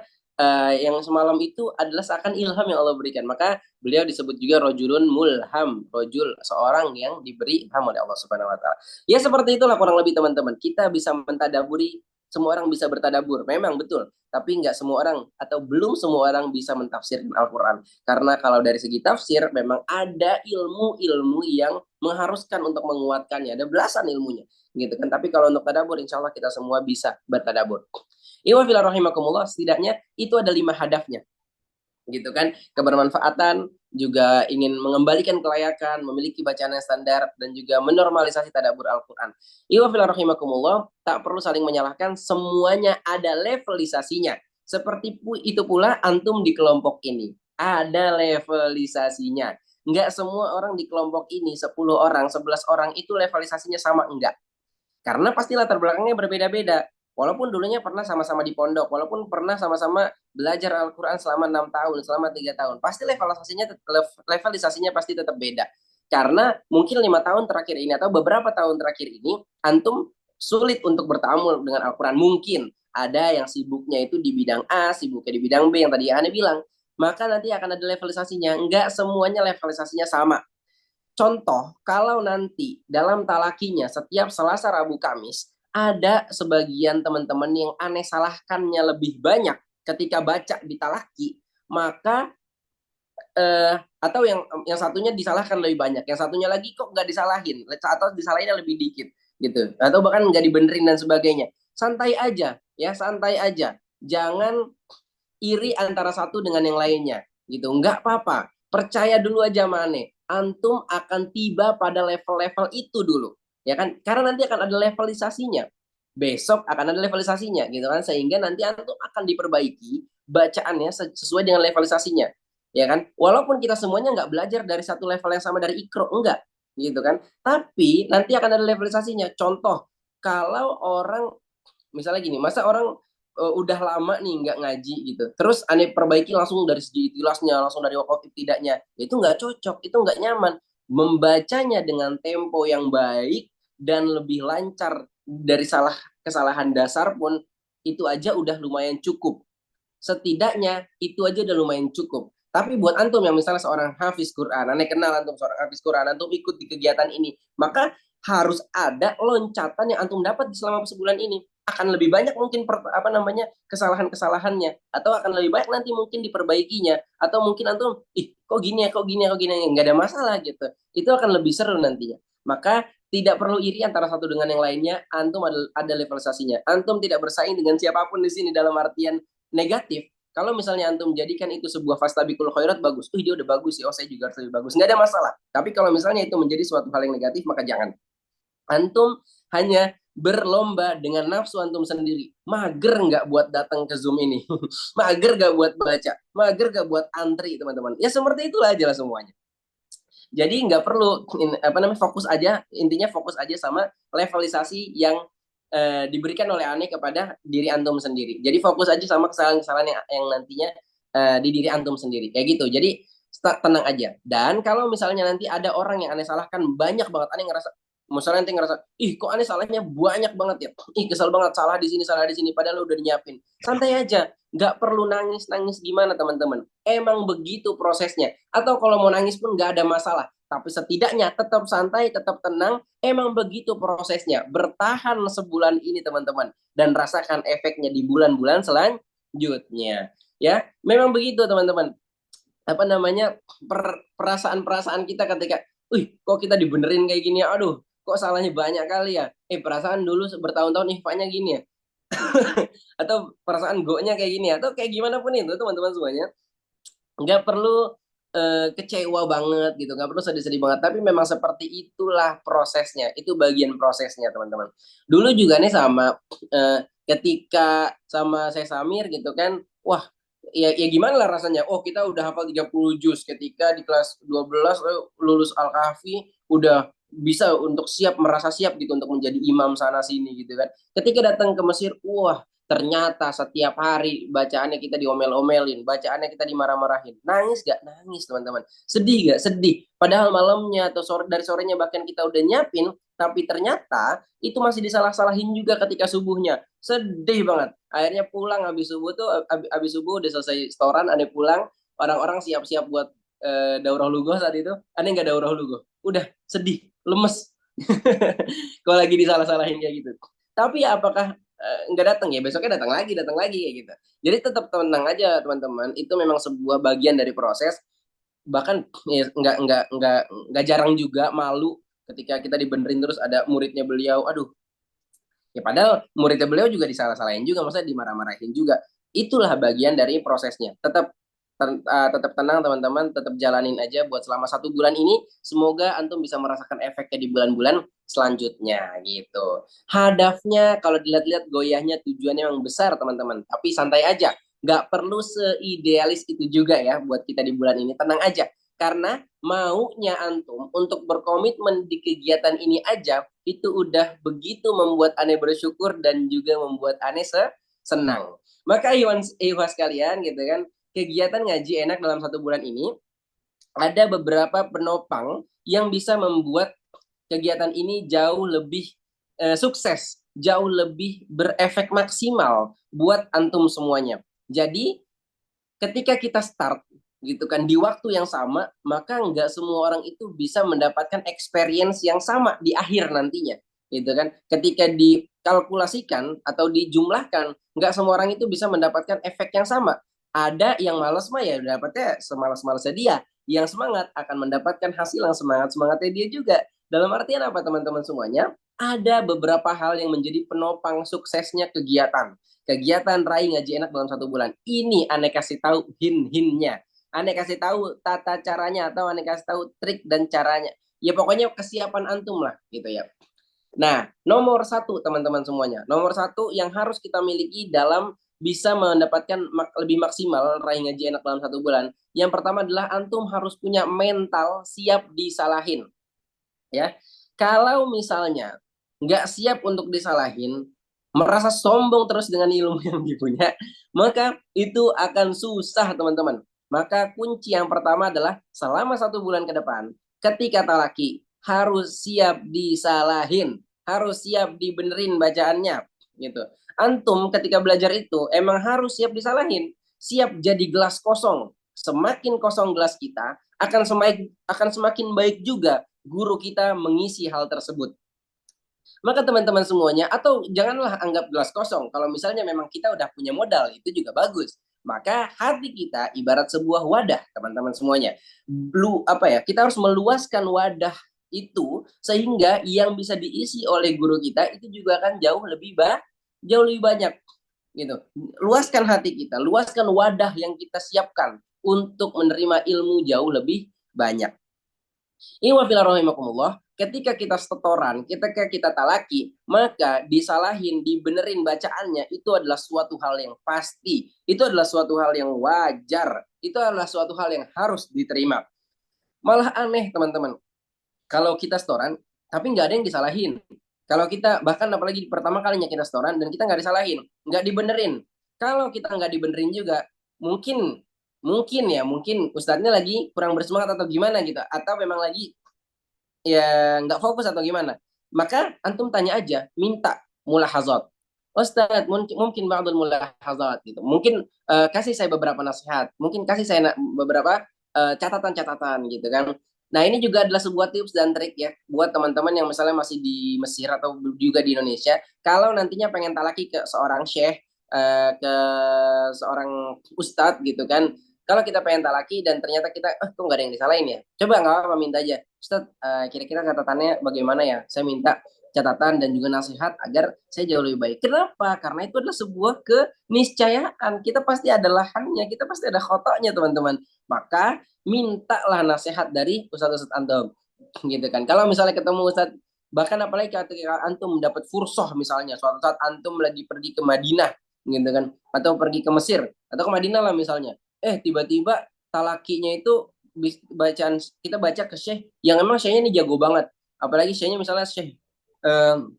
yang semalam itu adalah seakan ilham yang Allah berikan. Maka beliau disebut juga rojulun mulham, rojul seorang yang diberi ilham oleh Allah Subhanahu Wa Taala. Ya seperti itulah kurang lebih teman-teman. Kita bisa mentadaburi, semua orang bisa bertadabur, memang betul. Tapi nggak semua orang atau belum semua orang bisa mentafsirkan Al-Quran. Karena kalau dari segi tafsir memang ada ilmu-ilmu yang mengharuskan untuk menguatkannya. Ada belasan ilmunya gitu kan. Tapi kalau untuk tadabur, insya Allah kita semua bisa bertadabur. Iwa filah rahimakumullah, setidaknya itu ada 5 hadafnya. gitu kan, kebermanfaatan, juga ingin mengembalikan kelayakan, memiliki bacaan yang standar, dan juga menormalisasi tadabbur Al-Quran. Iwa rahimakumullah, tak perlu saling menyalahkan, semuanya ada levelisasinya. Seperti itu pula antum di kelompok ini, ada levelisasinya. Enggak semua orang di kelompok ini, 10 orang, 11 orang, itu levelisasinya sama, enggak. Karena pasti latar belakangnya berbeda-beda. Walaupun dulunya pernah sama-sama di pondok, walaupun pernah sama-sama belajar Al-Quran selama 6 tahun, selama 3 tahun, pasti levelisasinya pasti tetap beda. Karena mungkin 5 tahun terakhir ini atau beberapa tahun terakhir ini, antum sulit untuk bertamu dengan Al-Quran. Mungkin ada yang sibuknya itu di bidang A, sibuknya di bidang B, yang tadi Ane bilang. Maka nanti akan ada levelisasinya. Enggak semuanya levelisasinya sama. Contoh, kalau nanti dalam talakinya setiap Selasa, Rabu, Kamis, ada sebagian teman-teman yang aneh salahkannya lebih banyak ketika baca di talaki, maka atau yang satunya disalahkan lebih banyak, yang satunya lagi kok nggak disalahin, atau disalahinnya lebih dikit, gitu, atau bahkan nggak dibenerin dan sebagainya. Santai aja, ya santai aja. Jangan iri antara satu dengan yang lainnya, gitu. Nggak apa-apa. Percaya dulu aja Mane. Antum akan tiba pada level-level itu dulu, ya kan? Karena nanti akan ada levelisasinya. Besok akan ada levelisasinya, gitu kan? Sehingga nanti antum akan diperbaiki bacaannya sesuai dengan levelisasinya, ya kan? Walaupun kita semuanya nggak belajar dari satu level yang sama dari ikro, enggak, gitu kan? Tapi nanti akan ada levelisasinya. Contoh, kalau orang misalnya gini, masa orang udah lama nih nggak ngaji gitu, terus aneh perbaiki langsung dari segi itilasnya, langsung dari wakaf tidaknya, itu nggak cocok, itu nggak nyaman. Membacanya dengan tempo yang baik dan lebih lancar dari kesalahan dasar pun, itu aja udah lumayan cukup. Setidaknya itu aja udah lumayan cukup. Tapi buat antum yang misalnya seorang hafiz Quran, aneh kenal antum seorang hafiz Quran, antum ikut di kegiatan ini, maka harus ada loncatan yang antum dapat di selama sebulan ini. Akan lebih banyak mungkin kesalahan-kesalahannya, atau akan lebih banyak nanti mungkin diperbaikinya, atau mungkin antum kok gini ya, kok gini ya, kok gini ya, nggak ada masalah gitu. Itu akan lebih seru nantinya. Maka tidak perlu iri antara satu dengan yang lainnya. Antum ada levelisasinya. Antum tidak bersaing dengan siapapun di sini dalam artian negatif. Kalau misalnya antum jadikan itu sebuah fastabikul khairat, bagus. Dia udah bagus ya, oh saya juga harus lebih bagus. Nggak ada masalah. Tapi kalau misalnya itu menjadi suatu hal yang negatif, maka jangan. Antum hanya berlomba dengan nafsu antum sendiri. Mager nggak buat datang ke Zoom ini? Mager nggak buat baca? Mager nggak buat antri, teman-teman? Ya seperti itulah aja lah semuanya. Jadi nggak perlu fokus aja, intinya fokus aja sama levelisasi yang diberikan oleh Ane kepada diri antum sendiri. Jadi fokus aja sama kesalahan-kesalahan yang nantinya di diri antum sendiri. Kayak gitu. Jadi tenang aja. Dan kalau misalnya nanti ada orang yang Ane salahkan banyak banget, Ane ngerasa, misalnya nanti ngerasa, kok Ane salahnya banyak banget ya. Kesel banget, salah di sini, salah di sini, padahal udah nyiapin. Santai aja, nggak perlu nangis-nangis gimana teman-teman. Emang begitu prosesnya. Atau kalau mau nangis pun nggak ada masalah. Tapi setidaknya tetap santai, tetap tenang. Emang begitu prosesnya. Bertahan sebulan ini teman-teman. Dan rasakan efeknya di bulan-bulan selanjutnya. Ya, memang begitu teman-teman. Perasaan-perasaan kita ketika, kok kita dibenerin kayak gini ya. Aduh, kok salahnya banyak kali ya. Perasaan dulu bertahun-tahun ihfanya gini ya. Atau perasaan go-nya kayak gini, atau kayak gimana pun itu teman-teman semuanya, nggak perlu kecewa banget gitu, nggak perlu sedih-sedih banget, tapi memang seperti itulah prosesnya, itu bagian prosesnya teman-teman. Dulu juga nih sama ketika sama saya Samir gitu kan, wah ya gimana lah rasanya, kita udah hafal 30 juz ketika di kelas 12 lulus Al-Kahfi, udah bisa untuk merasa siap gitu untuk menjadi imam sana sini gitu kan. Ketika datang ke Mesir, wah ternyata setiap hari bacaannya kita diomel-omelin, bacaannya kita dimarah-marahin. Nangis gak? Nangis teman-teman. Sedih gak? Sedih. Padahal malamnya atau dari sorenya bahkan kita udah nyiapin, tapi ternyata itu masih disalah-salahin juga ketika subuhnya. Sedih banget. Akhirnya pulang habis subuh tuh, habis subuh udah selesai setoran, aneh pulang, orang-orang siap-siap buat daurah lugo saat itu. Aneh nggak daurah lugo. Udah sedih, lemes. Kalau lagi disalah-salahin kayak gitu. Tapi ya apakah nggak datang ya, besoknya datang lagi kayak gitu. Jadi tetap tenang aja teman-teman, itu memang sebuah bagian dari proses. Bahkan ya, nggak jarang juga malu ketika kita dibenerin terus ada muridnya beliau, aduh ya padahal muridnya beliau juga disalah-salahin juga, maksudnya dimarah-marahin juga. Itulah bagian dari prosesnya. Tetap tetap tenang teman-teman, tetap jalanin aja buat selama 1 bulan ini. Semoga antum bisa merasakan efeknya di bulan-bulan selanjutnya gitu. Hadafnya kalau dilihat-lihat goyahnya tujuannya yang besar teman-teman. Tapi santai aja, nggak perlu seidealis itu juga ya buat kita di bulan ini. Tenang aja, karena maunya antum untuk berkomitmen di kegiatan ini aja itu udah begitu membuat aneh bersyukur dan juga membuat aneh senang. Maka Iwan sekalian gitu kan, kegiatan ngaji enak dalam 1 bulan ini ada beberapa penopang yang bisa membuat kegiatan ini jauh lebih sukses, jauh lebih berefek maksimal buat antum semuanya. Jadi ketika kita start gitu kan di waktu yang sama, maka nggak semua orang itu bisa mendapatkan experience yang sama di akhir nantinya, gitu kan. Ketika dikalkulasikan atau dijumlahkan, nggak semua orang itu bisa mendapatkan efek yang sama. Ada yang malas mah ya dapatnya semalas-malasnya dia, yang semangat akan mendapatkan hasil yang semangat-semangatnya dia juga. Dalam artian apa teman-teman semuanya? Ada beberapa hal yang menjadi penopang suksesnya kegiatan Rai ngaji enak dalam 1 bulan. Ini aneh kasih tahu hin-hinnya. Aneh kasih tahu tata caranya atau aneh kasih tahu trik dan caranya. Ya pokoknya kesiapan antum lah gitu ya. Nah, nomor satu teman-teman semuanya. Nomor satu yang harus kita miliki dalam bisa mendapatkan lebih maksimal Rai ngaji enak dalam 1 bulan. Yang pertama adalah antum harus punya mental siap disalahin. Ya, kalau misalnya nggak siap untuk disalahin, merasa sombong terus dengan ilmu yang dipunya, maka itu akan susah teman-teman. Maka kunci yang pertama adalah selama 1 bulan ke depan, ketika talaki harus siap disalahin, harus siap dibenerin bacaannya, gitu. Antum ketika belajar itu emang harus siap disalahin, siap jadi gelas kosong. Semakin kosong gelas kita, akan semakin baik juga guru kita mengisi hal tersebut. Maka teman-teman semuanya, atau janganlah anggap gelas kosong. Kalau misalnya memang kita udah punya modal, itu juga bagus. Maka hati kita ibarat sebuah wadah, teman-teman semuanya. Kita harus meluaskan wadah itu sehingga yang bisa diisi oleh guru kita itu juga akan jauh lebih banyak gitu. Luaskan hati kita, luaskan wadah yang kita siapkan untuk menerima ilmu jauh lebih banyak. Ini rahimakumullah, ketika kita setoran, ketika kita talaki, maka disalahin, dibenerin bacaannya, itu adalah suatu hal yang pasti. Itu adalah suatu hal yang wajar. Itu adalah suatu hal yang harus diterima. Malah aneh, teman-teman. Kalau kita setoran, tapi nggak ada yang disalahin. Kalau kita, bahkan apalagi pertama kalinya kita setoran, dan kita nggak disalahin, nggak dibenerin. Kalau kita nggak dibenerin juga, mungkin mungkin ustadznya lagi kurang bersemangat atau gimana gitu, atau memang lagi ya nggak fokus atau gimana, maka antum tanya aja, minta mulahazat. Ustadz, mungkin ba'dul mulahazat gitu. Mungkin kasih saya beberapa nasihat, mungkin kasih saya beberapa catatan-catatan gitu kan. Nah, ini juga adalah sebuah tips dan trik ya buat teman-teman yang misalnya masih di Mesir atau juga di Indonesia. Kalau nantinya pengen talaki ke seorang syekh, ke seorang ustadz gitu kan, kalau kita pengen talaki dan ternyata kita kok nggak ada yang disalahin ya, coba nggak apa-apa minta aja, Ustaz, kira-kira catatannya bagaimana ya, saya minta catatan dan juga nasihat agar saya jauh lebih baik. Kenapa? Karena itu adalah sebuah keniscayaan, kita pasti ada lahannya, kita pasti ada khotanya teman-teman. Maka mintalah nasihat dari ustadz-ustadz antum gitu kan. Kalau misalnya ketemu ustadz, bahkan apalagi ketika antum mendapat fursoh, misalnya suatu saat antum lagi pergi ke Madinah gitu kan, atau pergi ke Mesir atau ke Madinah lah misalnya, tiba-tiba talakinya itu bacaan kita baca ke syekh yang emang syekhnya ini jago banget, apalagi syekhnya misalnya syekh um,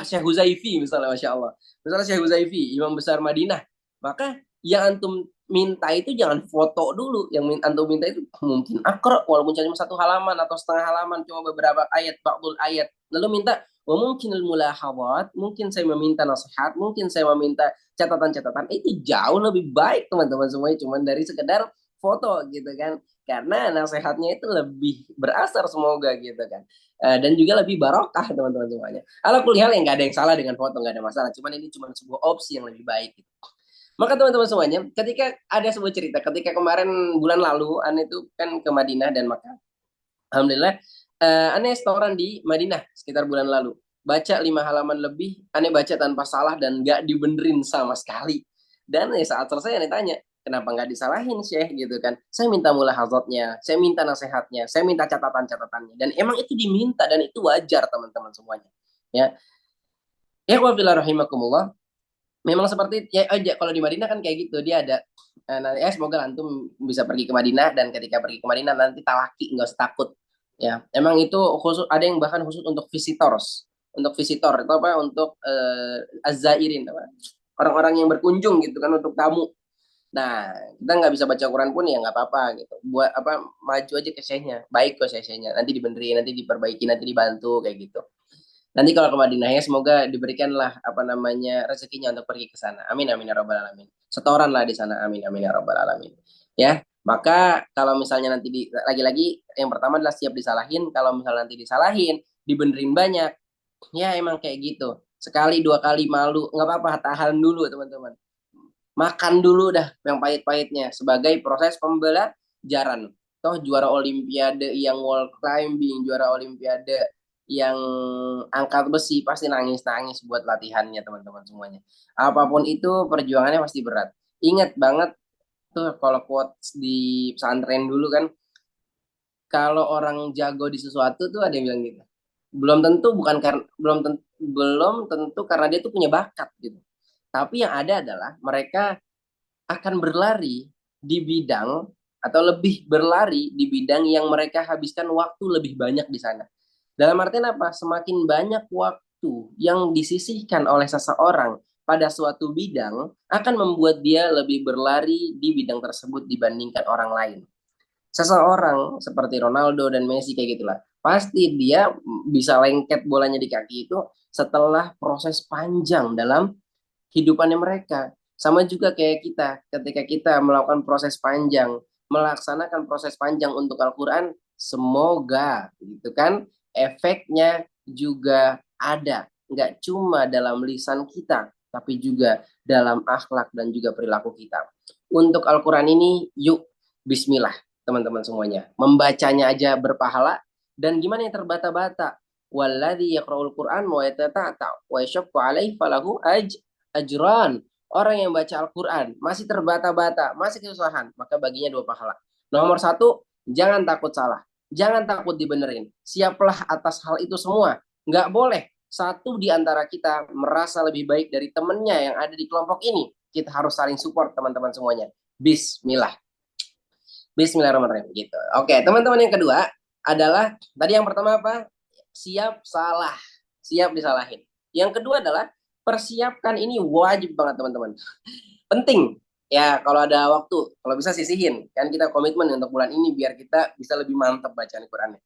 Syekh Huzaifi misalnya, masya Allah, misalnya Syekh Huzaifi imam besar Madinah, maka yang antum minta itu jangan foto dulu, yang antum minta itu mungkin akro walaupun cuma 1 halaman atau setengah halaman, cuma beberapa ayat, ba'dul ayat, lalu minta wa mungkin mulahawat, mungkin saya meminta nasihat, mungkin saya meminta catatan-catatan. Itu jauh lebih baik teman-teman semuanya, cuma dari sekedar foto gitu kan, karena nasihatnya itu lebih berasar semoga gitu kan. Dan juga lebih barokah teman-teman semuanya. Kalau kuliah yang nggak ada yang salah dengan foto, nggak ada masalah, cuman ini cuma sebuah opsi yang lebih baik gitu. Maka teman-teman semuanya, ketika ada sebuah cerita, ketika kemarin bulan lalu Ane itu kan ke Madinah dan Makkah, alhamdulillah, Ane setoran di Madinah sekitar bulan lalu, baca 5 halaman lebih, Ane baca tanpa salah dan nggak dibenerin sama sekali. Dan saat selesai Ane tanya, kenapa nggak disalahin Syekh gitu kan? Saya minta mulahazatnya, saya minta nasihatnya, saya minta catatan-catatannya. Dan emang itu diminta dan itu wajar teman-teman semuanya. Ya, ya wa rahimakumullah. Memang seperti ya aja kalau di Madinah kan kayak gitu dia ada nanti semoga antum bisa pergi ke Madinah dan ketika pergi ke Madinah nanti talaki nggak usah takut ya emang itu khusus ada yang bahkan khusus untuk visitor itu apa untuk azzairin apa orang-orang yang berkunjung gitu kan untuk tamu. Nah, kita nggak bisa baca Quran pun ya nggak apa-apa gitu. Buat apa maju aja ke syekhnya. Baik kok syekhnya. Nanti dibenerin, nanti diperbaiki, nanti dibantu kayak gitu. Nanti kalau ke Madinah ya semoga diberikanlah apa namanya rezekinya untuk pergi ke sana. Amin amin ya rabbal alamin. Setoran lah di sana. Amin amin ya rabbal alamin. Ya, maka kalau misalnya nanti lagi-lagi yang pertama adalah siap disalahin. Kalau misalnya nanti disalahin, dibenerin banyak. Ya emang kayak gitu. Sekali dua kali malu, nggak apa-apa, tahan dulu teman-teman. Makan dulu dah yang pahit-pahitnya sebagai proses pembelajaran. Toh juara olimpiade yang wall climbing, juara olimpiade yang angkat besi pasti nangis-nangis buat latihannya teman-teman semuanya. Apapun itu perjuangannya pasti berat. Ingat banget tuh kalau quotes di pesantren dulu kan, kalau orang jago di sesuatu tuh ada yang bilang gitu. Belum tentu bukan karena belum tentu karena dia tuh punya bakat gitu. Tapi yang ada adalah mereka akan berlari di bidang atau lebih berlari di bidang yang mereka habiskan waktu lebih banyak di sana. Dalam artian apa? Semakin banyak waktu yang disisihkan oleh seseorang pada suatu bidang akan membuat dia lebih berlari di bidang tersebut dibandingkan orang lain. Seseorang seperti Ronaldo dan Messi kayak gitulah, pasti dia bisa lengket bolanya di kaki itu setelah proses panjang dalam kehidupannya mereka. Sama juga kayak kita, ketika kita melakukan proses panjang, melaksanakan proses panjang untuk Al-Quran, semoga gitu kan, efeknya juga ada. Nggak cuma dalam lisan kita, tapi juga dalam akhlak dan juga perilaku kita. Untuk Al-Quran ini, yuk bismillah teman-teman semuanya. Membacanya aja berpahala, dan gimana yang terbata-bata? Walladzi yaqra'ul Qur'an wa yatata'ta wa yashaqqu alaihi falahu ajran. Orang yang baca Al-Quran masih terbata-bata, masih kesusahan, maka baginya dua pahala. Nomor satu, jangan takut salah. Jangan takut dibenerin. Siaplah atas hal itu semua. Nggak boleh satu di antara kita merasa lebih baik dari temennya yang ada di kelompok ini. Kita harus saling support teman-teman semuanya. Bismillah. Bismillahirrahmanirrahim. Gitu. Oke, teman-teman yang kedua adalah, tadi yang pertama apa? Siap salah. Siap disalahin. Yang kedua adalah persiapkan, ini wajib banget teman-teman, penting ya. Kalau ada waktu, kalau bisa sisihin kan, kita komitmen untuk bulan ini biar kita bisa lebih mantap bacaan Qurannya.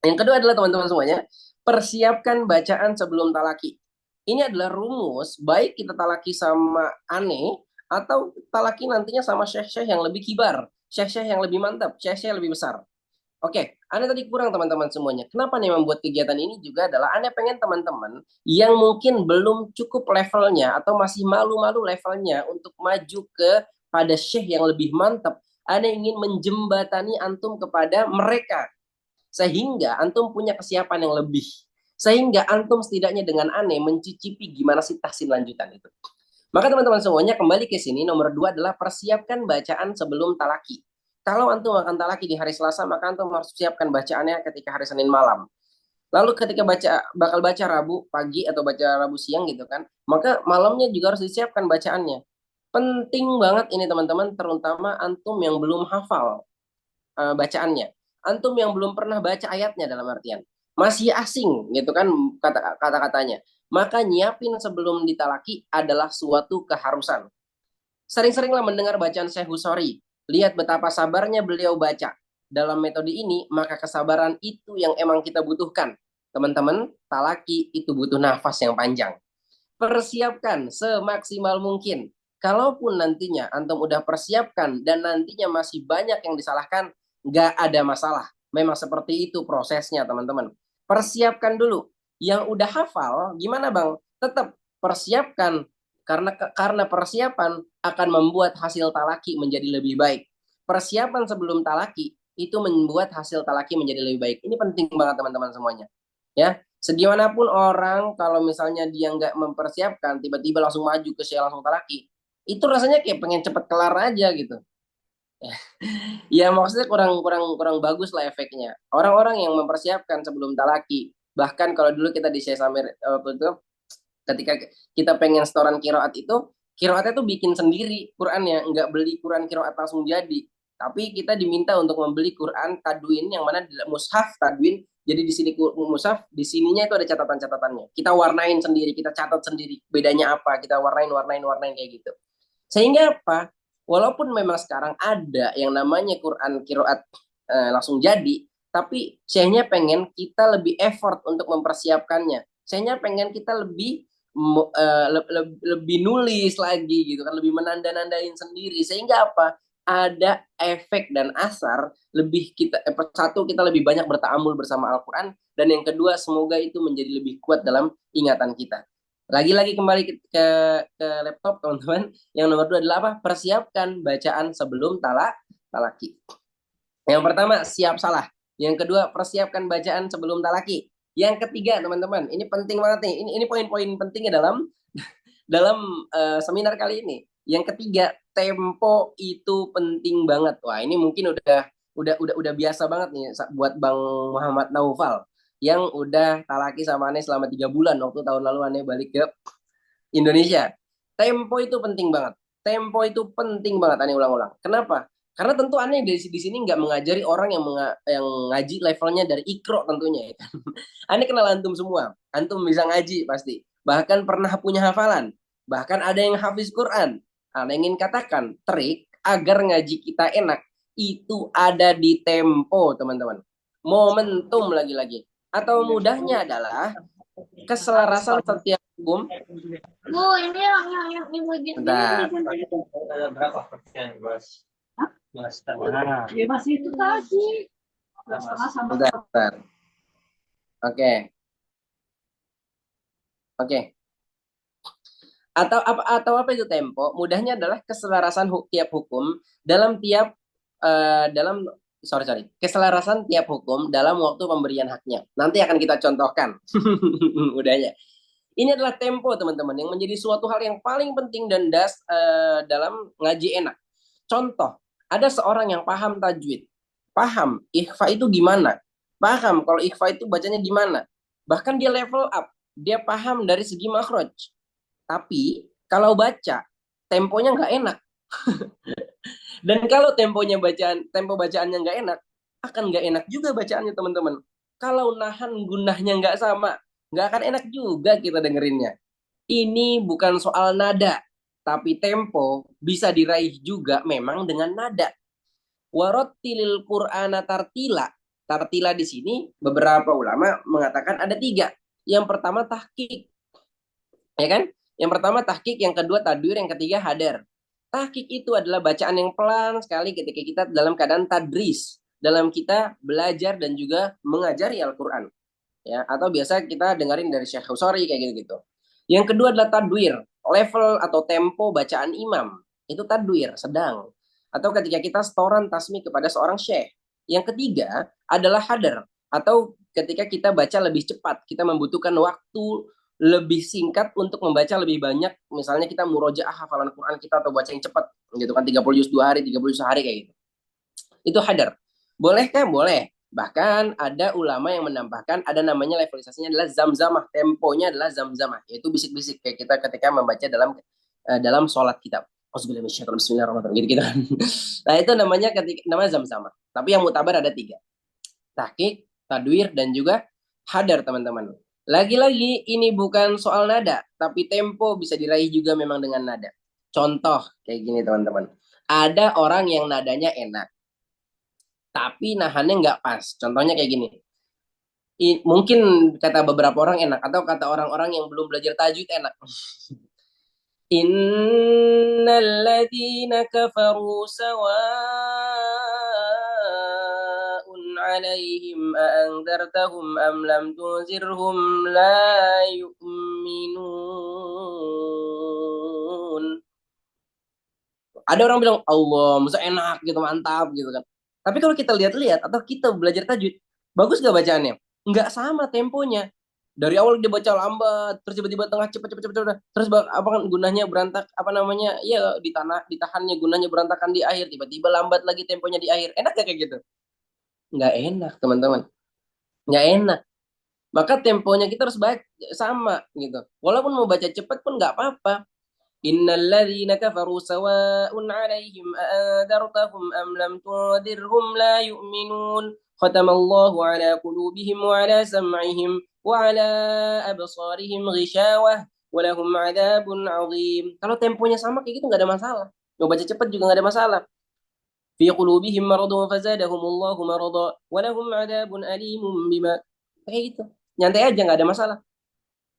Yang kedua adalah teman-teman semuanya, persiapkan bacaan sebelum talaki. Ini adalah rumus baik kita talaki sama aneh atau talaki nantinya sama syekh-syekh yang lebih kibar, syekh-syekh yang lebih mantap, syekh-syekh yang lebih besar. Oke, Anda tadi kurang teman-teman semuanya. Kenapa nih membuat kegiatan ini juga adalah Anda pengen teman-teman yang mungkin belum cukup levelnya atau masih malu-malu levelnya untuk maju ke pada syekh yang lebih mantap. Anda ingin menjembatani antum kepada mereka sehingga antum punya kesiapan yang lebih. Sehingga antum setidaknya dengan aneh mencicipi gimana sih tahsin lanjutan itu. Maka teman-teman semuanya kembali ke sini, nomor dua adalah persiapkan bacaan sebelum talaki. Kalau antum akan talaki di hari Selasa, maka antum harus siapkan bacaannya ketika hari Senin malam. Lalu ketika bakal baca Rabu pagi atau baca Rabu siang gitu kan, maka malamnya juga harus disiapkan bacaannya. Penting banget ini teman-teman, terutama antum yang belum hafal bacaannya. Antum yang belum pernah baca ayatnya dalam artian masih asing gitu kan kata-katanya. Maka nyiapin sebelum ditalaki adalah suatu keharusan. Sering-seringlah mendengar bacaan Syekh Husori. Lihat betapa sabarnya beliau baca. Dalam metode ini, maka kesabaran itu yang emang kita butuhkan. Teman-teman, talaki itu butuh nafas yang panjang. Persiapkan semaksimal mungkin. Kalaupun nantinya antum udah persiapkan dan nantinya masih banyak yang disalahkan, nggak ada masalah. Memang seperti itu prosesnya, teman-teman. Persiapkan dulu. Yang udah hafal, gimana bang? Tetap persiapkan karena persiapan akan membuat hasil talaki menjadi lebih baik. Persiapan sebelum talaki itu membuat hasil talaki menjadi lebih baik. Ini penting banget teman-teman semuanya. Ya, segimanapun orang kalau misalnya dia nggak mempersiapkan, tiba-tiba langsung maju ke Syekh langsung talaki, itu rasanya kayak pengen cepet kelar aja gitu. Ya maksudnya kurang kurang kurang bagus lah efeknya. Orang-orang yang mempersiapkan sebelum talaki, bahkan kalau dulu kita di Syekh Samir waktu itu, ketika kita pengen setoran kiroat itu, kiroatnya tuh bikin sendiri Qurannya, nggak beli Quran kiroat langsung jadi. Tapi kita diminta untuk membeli Quran tadwin yang mana di mushaf tadwin. Jadi di sini mushaf, di sininya itu ada catatan-catatannya. Kita warnain sendiri, kita catat sendiri. Bedanya apa? Kita warnain, warnain, warnain kayak gitu. Sehingga apa? Walaupun memang sekarang ada yang namanya Quran kiroat langsung jadi, tapi syekhnya pengen kita lebih effort untuk mempersiapkannya. Syekhnya pengen kita lebih lebih nulis lagi gitu kan, lebih menanda-nandain sendiri. Sehingga apa? Ada efek dan asar lebih kita satu kita lebih banyak bertaamul bersama Al-Qur'an, dan yang kedua semoga itu menjadi lebih kuat dalam ingatan kita. Lagi-lagi kembali ke laptop teman-teman. Yang nomor dua adalah apa? Persiapkan bacaan sebelum talaki. Yang pertama, siap salah. Yang kedua, persiapkan bacaan sebelum talaki. Yang ketiga, teman-teman, ini penting banget nih. Ini poin-poin pentingnya dalam dalam seminar kali ini. Yang ketiga, tempo itu penting banget. Wah, ini mungkin udah biasa banget nih buat Bang Muhammad Naufal yang udah talaki sama Aneh selama 3 bulan waktu tahun lalu Aneh balik ke Indonesia. Tempo itu penting banget. Tempo itu penting banget, Aneh ulang-ulang. Kenapa? Karena tentu Aneh di sini nggak mengajari orang yang ngaji levelnya dari ikro tentunya. Ya kan? Aneh kenal antum semua. Antum bisa ngaji pasti. Bahkan pernah punya hafalan. Bahkan ada yang hafiz Quran. Aneh ingin katakan, trik agar ngaji kita enak itu ada di tempo, teman-teman. Momentum lagi-lagi. Atau mudahnya adalah keselarasan setiap hukum. Bu, ini yang bagian Bentar. Ada berapa persen, Bos? Hah? 2,5. Ya masih itu tadi. 2,5 sama. Bentar. Oke. Oke. Atau apa itu tempo? Mudahnya adalah keselarasan tiap hukum dalam tiap dalam sorry keselarasan tiap hukum dalam waktu pemberian haknya. Nanti akan kita contohkan. Mudahnya. Ini adalah tempo teman-teman yang menjadi suatu hal yang paling penting dan dalam ngaji enak. Contoh, ada seorang yang paham tajwid, paham ikhfa itu gimana, paham kalau ikhfa itu bacanya gimana. Bahkan dia level up, dia paham dari segi makhraj. Tapi kalau baca, temponya nggak enak. Dan kalau tempo bacaannya nggak enak, akan nggak enak juga bacaannya teman-teman. Kalau nahan gunahnya nggak sama, nggak akan enak juga kita dengerinnya. Ini bukan soal nada, tapi tempo bisa diraih juga memang dengan nada. Warattilil Qur'ana tartila. Tartila di sini beberapa ulama mengatakan ada 3. Yang pertama tahqiq, ya kan? Yang pertama tahqiq, yang kedua tadwir, yang ketiga hadar. Tahqiq itu adalah bacaan yang pelan sekali ketika kita dalam keadaan tadris, dalam kita belajar dan juga mengajari Al-Qur'an. Ya, atau biasa kita dengerin dari Syekh Husari kayak gitu-gitu. Yang kedua adalah tadwir, level atau tempo bacaan imam. Itu tadwir, sedang. Atau ketika kita setoran tasmi kepada seorang syekh. Yang ketiga adalah hadar, atau ketika kita baca lebih cepat, kita membutuhkan waktu lebih singkat untuk membaca lebih banyak. Misalnya kita murojaah hafalan Quran kita atau baca yang cepat, gitu kan 30 juz 2 hari, 30 juz sehari kayak gitu. Itu hadar. Bolehkah? Boleh. Bahkan ada ulama yang menambahkan ada namanya levelisasinya adalah zamzamah, temponya adalah zamzamah, yaitu bisik-bisik kayak kita ketika membaca dalam sholat kita. Bismillahirrahmanirrahim gitu kan. Nah itu namanya namanya zamzamah. Tapi yang mutabar ada 3, tahqiq, tadwir, dan juga hadar teman-teman. Lagi-lagi ini bukan soal nada, tapi tempo bisa diraih juga memang dengan nada. Contoh kayak gini teman-teman. Ada orang yang nadanya enak, tapi nahannya nggak pas. Contohnya kayak gini. Mungkin kata beberapa orang enak, atau kata orang-orang yang belum belajar tajwid enak. Innal ladzina kafaru sawa'un 'alaihim a'andzartahum am lam tunzirhum la yu'minun. Ada orang bilang Allah, masa enak gitu, mantap gitu kan. Tapi kalau kita lihat-lihat atau kita belajar tajwid, bagus gak bacaannya? Nggak sama temponya. Dari awal dia baca lambat, terus tiba-tiba tengah cepet cepet cepet cepet. Terus apa kan gunanya berantak apa namanya? Ya di tanah ditahannya gunanya berantakan di akhir, tiba-tiba lambat lagi temponya di akhir. Enak gak kayak gitu? Nggak enak, teman-teman. Nggak enak. Maka temponya kita harus baik sama gitu. Walaupun mau baca cepet pun nggak apa-apa. Innal ladzina kafaru sawa'un 'alaihim a'andartahum am lam tundirhum la yu'minun. Khatamallahu 'ala qulubihim wa 'ala sam'ihim wa 'ala absarihim ghishawah wa lahum 'adzabun 'adzim. Kalau temponya sama kayak gitu nggak ada masalah. Mau baca cepet juga nggak ada masalah. Fi qulubihim maradun fazadahumullahu marada wa lahum 'adzabun alimun bima kayak gitu. Nyantai aja nggak ada masalah.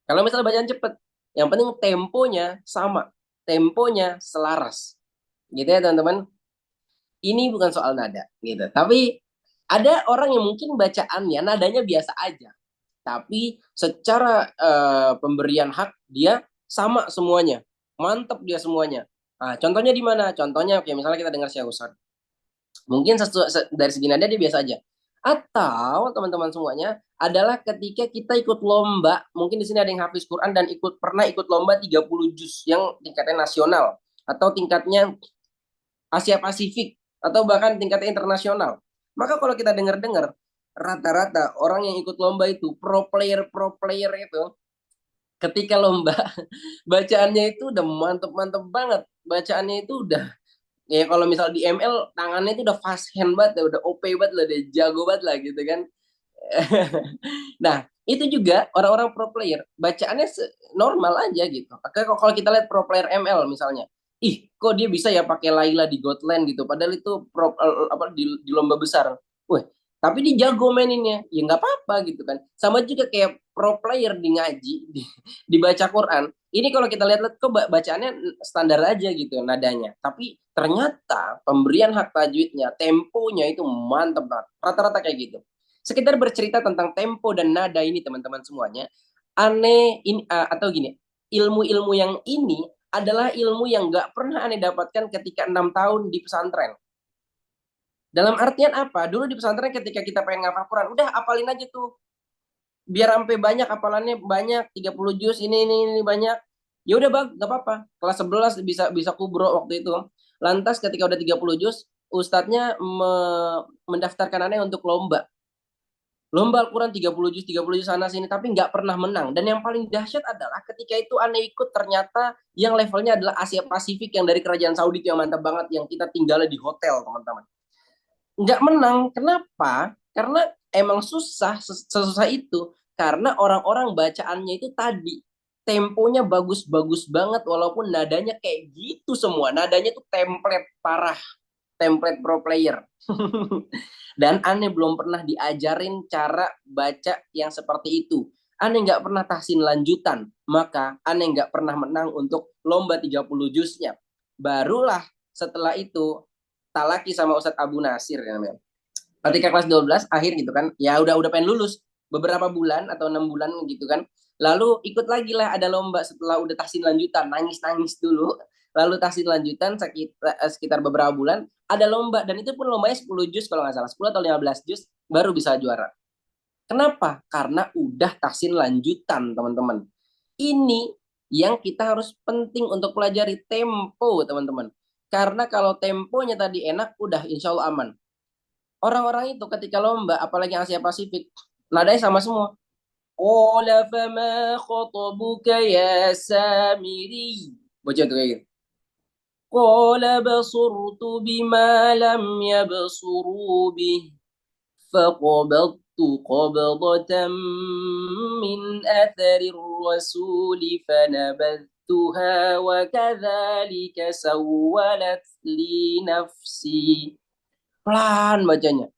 Kalau misalnya bacaan cepet, yang penting temponya sama, temponya selaras, gitu ya teman-teman. Ini bukan soal nada, gitu. Tapi ada orang yang mungkin bacaannya nadanya biasa aja, tapi secara pemberian hak dia sama semuanya, mantep dia semuanya. Nah, contohnya di mana? Contohnya kayak misalnya kita dengar Syekh Ustaz. Mungkin dari segi nada dia biasa aja. Atau teman-teman semuanya adalah ketika kita ikut lomba, mungkin di sini ada yang hafiz Quran dan pernah ikut lomba 30 juz yang tingkatnya nasional atau tingkatnya Asia Pasifik atau bahkan tingkatnya internasional. Maka kalau kita dengar-dengar rata-rata orang yang ikut lomba itu pro player itu ketika lomba bacaannya itu udah mantep-mantep banget. Bacaannya itu udah ya kalau misal di ML tangannya itu udah fast hand banget, udah OP banget lah, udah jago banget lah gitu kan. Nah, itu juga orang-orang pro player bacaannya normal aja gitu. Oke, kalau kita lihat pro player ML misalnya, ih kok dia bisa ya pakai Layla di Godland gitu, padahal itu apa di lomba besar. Wah, tapi dia jago maininnya, ya nggak apa-apa gitu kan. Sama juga kayak pro player di ngaji, dibaca Quran. Ini kalau kita lihat kok bacaannya standar aja gitu nadanya. Tapi ternyata pemberian hak tajwidnya, temponya itu mantep banget. Rata-rata kayak gitu. Sekedar bercerita tentang tempo dan nada ini teman-teman semuanya. Aneh ini atau gini, ilmu-ilmu yang ini adalah ilmu yang nggak pernah aneh dapatkan ketika 6 tahun di pesantren. Dalam artian apa? Dulu di pesantren ketika kita pengen ngafal Quran, udah apalin aja tuh. Biar sampai banyak hafalannya banyak 30 juz ini banyak. Ya udah bang, nggak apa-apa. Kelas 11 bisa bisa kubro waktu itu. Lantas ketika udah 30 juz, ustadznya mendaftarkan aneh untuk lomba Al-Quran 30 juz sana sini tapi nggak pernah menang. Dan yang paling dahsyat adalah ketika itu aneh ikut ternyata yang levelnya adalah Asia Pasifik yang dari kerajaan Saudi itu yang mantap banget yang kita tinggalnya di hotel teman-teman. Nggak menang. Kenapa? Karena emang susah sesusah itu karena orang-orang bacaannya itu tadi temponya bagus-bagus banget walaupun nadanya kayak gitu semua. Nadanya tuh template parah, template pro player. Dan aneh belum pernah diajarin cara baca yang seperti itu. Aneh nggak pernah tahsin lanjutan, maka aneh nggak pernah menang untuk lomba 30 juznya. Barulah setelah itu talaki sama Ustadz Abu Nasir ya namanya. Ketika kelas 12 akhir gitu kan, ya udah pengen lulus beberapa bulan atau 6 bulan gitu kan. Lalu ikut lagi lah ada lomba setelah udah tahsin lanjutan, nangis-nangis dulu. Lalu tahsin lanjutan sekitar beberapa bulan ada lomba dan itu pun lombanya 10 juz kalau nggak salah 10 atau 15 juz baru bisa juara. Kenapa? Karena udah tahsin lanjutan teman-teman. Ini yang kita harus penting untuk pelajari tempo teman-teman. Karena kalau temponya tadi enak udah insya Allah aman. Orang-orang itu ketika lomba apalagi yang Asia Pasifik nadanya sama semua. Qala fama khatabuka ya Samiri. Baca tuh kayak gitu. قال بصرت بما لم يبصروا به فقبضت قبضة من أثر الرسول فنبذتها وكذلك سولت لي نفسي. Pelan bacanya.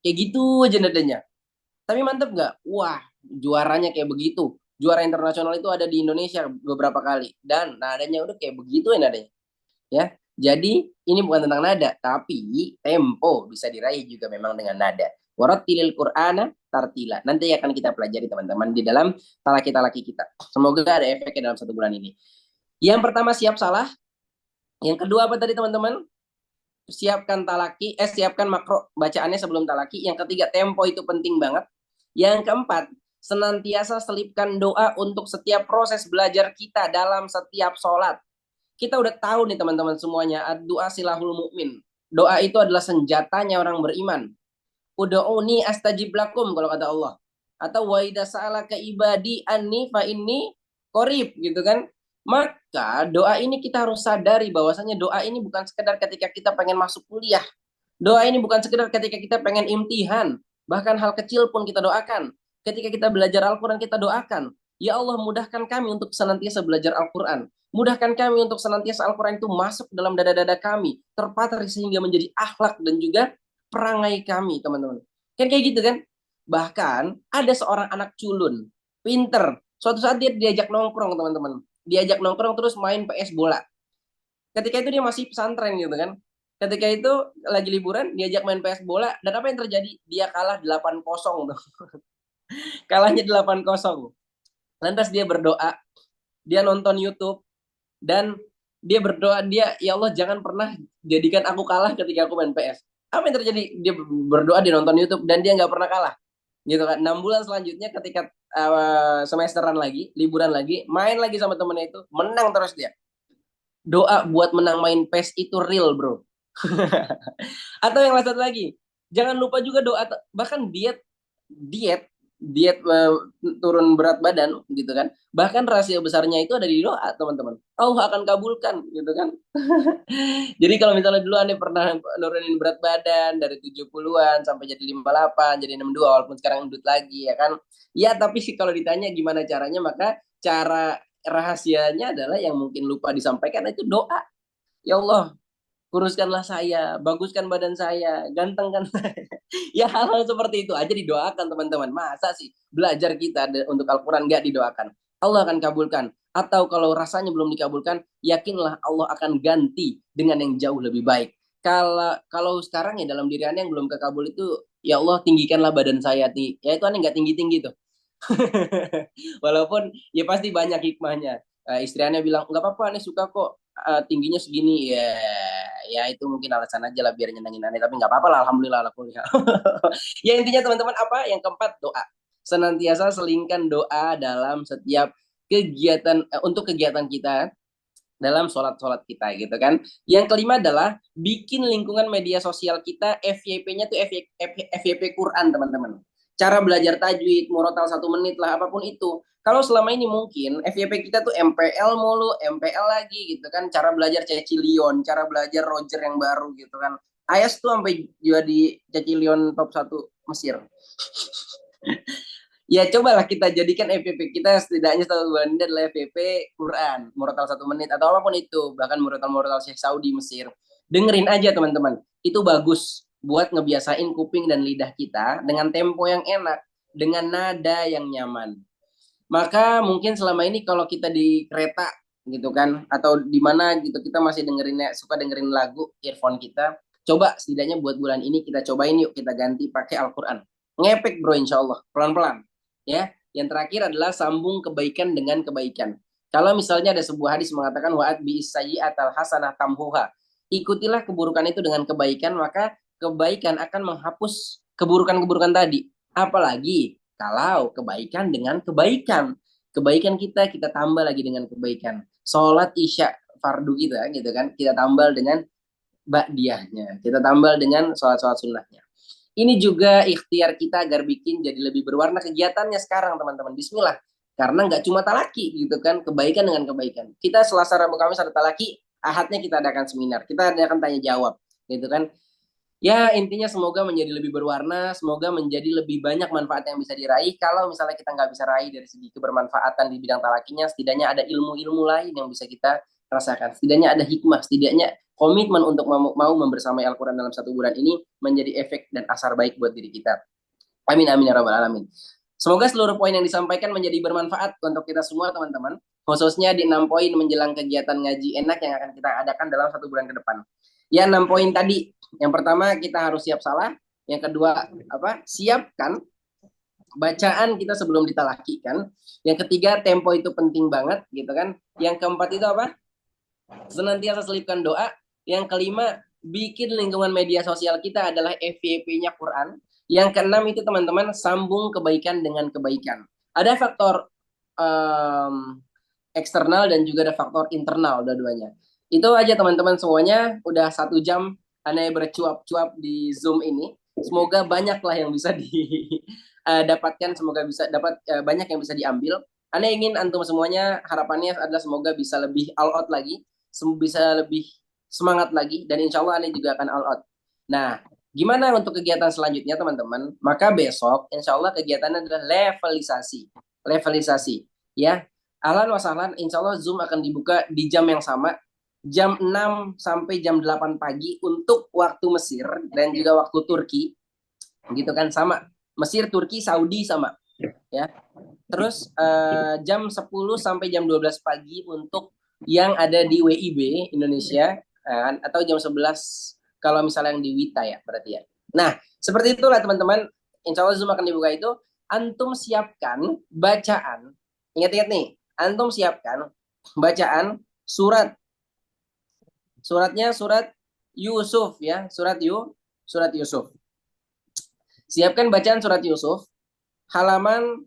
Kayak gitu aja nadanya. Tapi mantep nggak? Wah, juaranya kayak begitu. Juara internasional itu ada di Indonesia beberapa kali. Dan nadanya udah kayak begitu ya nadanya. Ya. Jadi ini bukan tentang nada, tapi tempo bisa diraih juga memang dengan nada. Warattilil Qur'ana tartila. Nanti akan kita pelajari teman-teman di dalam talaki-talaki kita. Semoga ada efeknya dalam 1 bulan ini. Yang pertama siap salah. Yang kedua apa tadi teman-teman? Siapkan makro bacaannya sebelum talaki. Yang ketiga tempo itu penting banget. Yang keempat senantiasa selipkan doa untuk setiap proses belajar kita dalam setiap sholat. Kita udah tahu nih teman-teman semuanya, doa silahul mukmin. Doa itu adalah senjatanya orang beriman. Ud'uni astajib lakum kalau kata Allah. Atau wa idza sa'alaka ibadi anni fa inni qarib gitu kan. Maka doa ini kita harus sadari bahwasanya doa ini bukan sekedar ketika kita pengen masuk kuliah. Doa ini bukan sekedar ketika kita pengen imtihan. Bahkan hal kecil pun kita doakan. Ketika kita belajar Al-Quran kita doakan. Ya Allah mudahkan kami untuk senantiasa belajar Al-Quran. Mudahkan kami untuk senantiasa Al-Quran itu masuk dalam dada-dada kami. Terpatri sehingga menjadi akhlak dan juga perangai kami teman-teman. Kan kayak gitu kan. Bahkan ada seorang anak culun. Pinter. Suatu saat dia diajak nongkrong teman-teman. Diajak nongkrong terus main PS bola. Ketika itu dia masih pesantren gitu kan. Ketika itu lagi liburan diajak main PS bola dan apa yang terjadi? Dia kalah 8-0 tuh. Kalahnya 8-0. Lantas dia berdoa, dia nonton YouTube dan dia berdoa ya Allah jangan pernah jadikan aku kalah ketika aku main PS. Apa yang terjadi? Dia berdoa, dia nonton YouTube dan dia nggak pernah kalah. Gitu kan. 6 bulan selanjutnya ketika semesteran lagi, liburan lagi, main lagi sama temennya itu, menang terus dia. Doa buat menang main PES itu real, bro. Atau yang satu lagi, jangan lupa juga doa, bahkan diet diet diet turun berat badan gitu kan, bahkan rahasia besarnya itu ada di doa teman-teman. Allah akan kabulkan gitu kan. Jadi kalau misalnya dulu Anda pernah nurunin berat badan dari 70-an sampai jadi 58, jadi 62 walaupun sekarang gendut lagi ya kan. Ya tapi sih kalau ditanya gimana caranya, maka cara rahasianya adalah yang mungkin lupa disampaikan itu doa. Ya Allah, kuruskanlah saya, baguskan badan saya, gantengkan saya. Ya hal-hal seperti itu aja didoakan teman-teman. Masa sih belajar kita untuk Al-Quran nggak didoakan? Allah akan kabulkan. Atau kalau rasanya belum dikabulkan, yakinlah Allah akan ganti dengan yang jauh lebih baik. Kalau sekarang ya dalam diri Anda yang belum kekabul itu, ya Allah tinggikanlah badan saya. Ya itu Anda nggak tinggi-tinggi tuh. Walaupun ya pasti banyak hikmahnya. Istri Anda bilang, nggak apa-apa, Anda suka kok tingginya segini. Ya itu mungkin alasan aja lah biar nyenengin Anda. Tapi nggak apa-apa lah, alhamdulillah. Ya intinya teman-teman apa? Yang keempat, doa. Senantiasa selingkan doa dalam setiap kegiatan, untuk kegiatan kita dalam sholat-sholat kita gitu kan. Yang kelima adalah bikin lingkungan media sosial kita FYP-nya tuh FYP Quran teman-teman. Cara belajar tajwid, murotal 1 menit lah, apapun itu. Kalau selama ini mungkin FYP kita tuh MPL mulu, MPL lagi gitu kan. Cara belajar Cecilion, cara belajar Roger yang baru gitu kan. Ayas tuh sampai jadi Cecilion top 1 Mesir. Ya cobalah kita jadikan FYP kita setidaknya 1 bulan ini adalah FYP Quran, murotal 1 menit atau apapun itu, bahkan murotal Syekh Saudi Mesir. Dengerin aja teman-teman, itu bagus buat ngebiasain kuping dan lidah kita dengan tempo yang enak, dengan nada yang nyaman. Maka mungkin selama ini kalau kita di kereta gitu kan, atau di mana gitu kita masih suka dengerin lagu earphone kita, coba setidaknya buat bulan ini kita cobain yuk, kita ganti pakai Al-Quran. Ngepek bro, insya Allah pelan-pelan. Ya, yang terakhir adalah sambung kebaikan dengan kebaikan. Kalau misalnya ada sebuah hadis mengatakan wa'at bi'isayyi'atal hasanah tamhuha. Ikutilah keburukan itu dengan kebaikan, maka kebaikan akan menghapus keburukan-keburukan tadi. Apalagi kalau kebaikan dengan kebaikan. Kebaikan kita tambah lagi dengan kebaikan. Sholat isya fardu kita gitu kan, kita tambah dengan ba'diyahnya. Kita tambah dengan sholat-sholat sunnahnya. Ini juga ikhtiar kita agar bikin jadi lebih berwarna kegiatannya sekarang teman-teman. Bismillah. Karena nggak cuma talaki gitu kan, kebaikan dengan kebaikan. Kita Selasa, Rabu, Kamis ada talaki, Ahadnya kita adakan seminar, kita adakan tanya jawab gitu kan. Ya intinya semoga menjadi lebih berwarna, semoga menjadi lebih banyak manfaat yang bisa diraih. Kalau misalnya kita nggak bisa raih dari segi kebermanfaatan di bidang talakinya, setidaknya ada ilmu-ilmu lain yang bisa kita rasakan. Setidaknya ada hikmah, setidaknya komitmen untuk mau membersamai Al-Quran dalam 1 bulan ini menjadi efek dan asar baik buat diri kita. Amin amin ya rabbal alamin. Semoga seluruh poin yang disampaikan menjadi bermanfaat untuk kita semua teman-teman, khususnya di 6 poin menjelang kegiatan ngaji enak yang akan kita adakan dalam 1 bulan ke depan. Ya 6 poin tadi. Yang pertama kita harus siap salah. Yang kedua siapkan bacaan kita sebelum ditalakikan. Yang ketiga tempo itu penting banget gitu kan. Yang keempat itu senantiasa selipkan doa. Yang kelima bikin lingkungan media sosial kita adalah FYP-nya Quran. Yang keenam itu teman-teman, sambung kebaikan dengan kebaikan. Ada faktor eksternal dan juga ada faktor internal dua-duanya. Itu aja teman-teman semuanya. Udah 1 jam Ane bercuap-cuap di Zoom ini. Semoga banyaklah yang bisa didapatkan. Semoga bisa dapat banyak yang bisa diambil. Ane ingin antum semuanya, harapannya adalah semoga bisa lebih all out lagi, bisa lebih semangat lagi, dan insya Allah Ane juga akan all out. Nah, gimana untuk kegiatan selanjutnya teman-teman? Maka besok insya Allah kegiatannya adalah levelisasi. Levelisasi. Ya, ahlan wa sahlan, insya Allah Zoom akan dibuka di jam yang sama, jam 6 sampai jam 8 pagi untuk waktu Mesir dan juga waktu Turki. Gitu kan, sama. Mesir, Turki, Saudi sama. Ya. Terus jam 10 sampai jam 12 pagi untuk yang ada di WIB Indonesia, atau jam 11 kalau misalnya yang di Wita ya berarti ya. Nah, seperti itulah teman-teman. Insya Allah Zoom akan dibuka itu. Antum siapkan bacaan. Ingat-ingat nih, antum siapkan bacaan surat. Suratnya surat Yusuf ya, surat Yusuf. Siapkan bacaan surat Yusuf halaman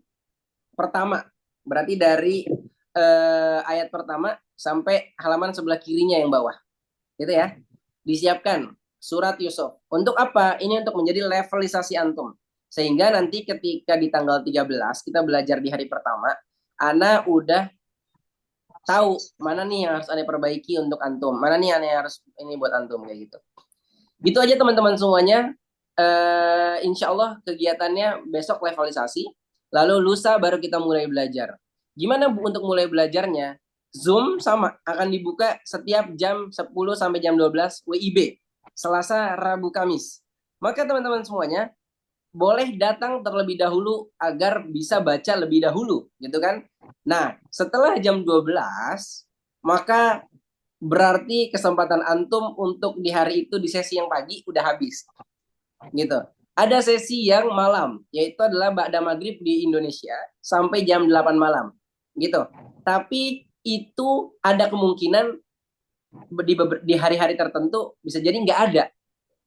pertama. Berarti dari ayat pertama sampai halaman sebelah kirinya yang bawah. Gitu ya. Disiapkan surat Yusuf. Untuk apa? Ini untuk menjadi levelisasi antum. Sehingga nanti ketika di tanggal 13 kita belajar di hari pertama, Ana udah tahu mana nih yang harus Ana perbaiki untuk antum, mana nih yang harus ini buat antum kayak gitu. Gitu aja teman-teman semuanya. Insya Allah kegiatannya besok levelisasi, lalu lusa baru kita mulai belajar. Gimana Bu untuk mulai belajarnya? Zoom sama akan dibuka setiap jam 10 sampai jam 12 WIB, Selasa, Rabu, Kamis. Maka teman-teman semuanya boleh datang terlebih dahulu agar bisa baca lebih dahulu, gitu kan? Nah, setelah jam 12, maka berarti kesempatan antum untuk di hari itu di sesi yang pagi udah habis. Gitu. Ada sesi yang malam, yaitu adalah ba'da maghrib di Indonesia sampai jam 8 malam. Gitu. Tapi itu ada kemungkinan di hari-hari tertentu bisa jadi nggak ada.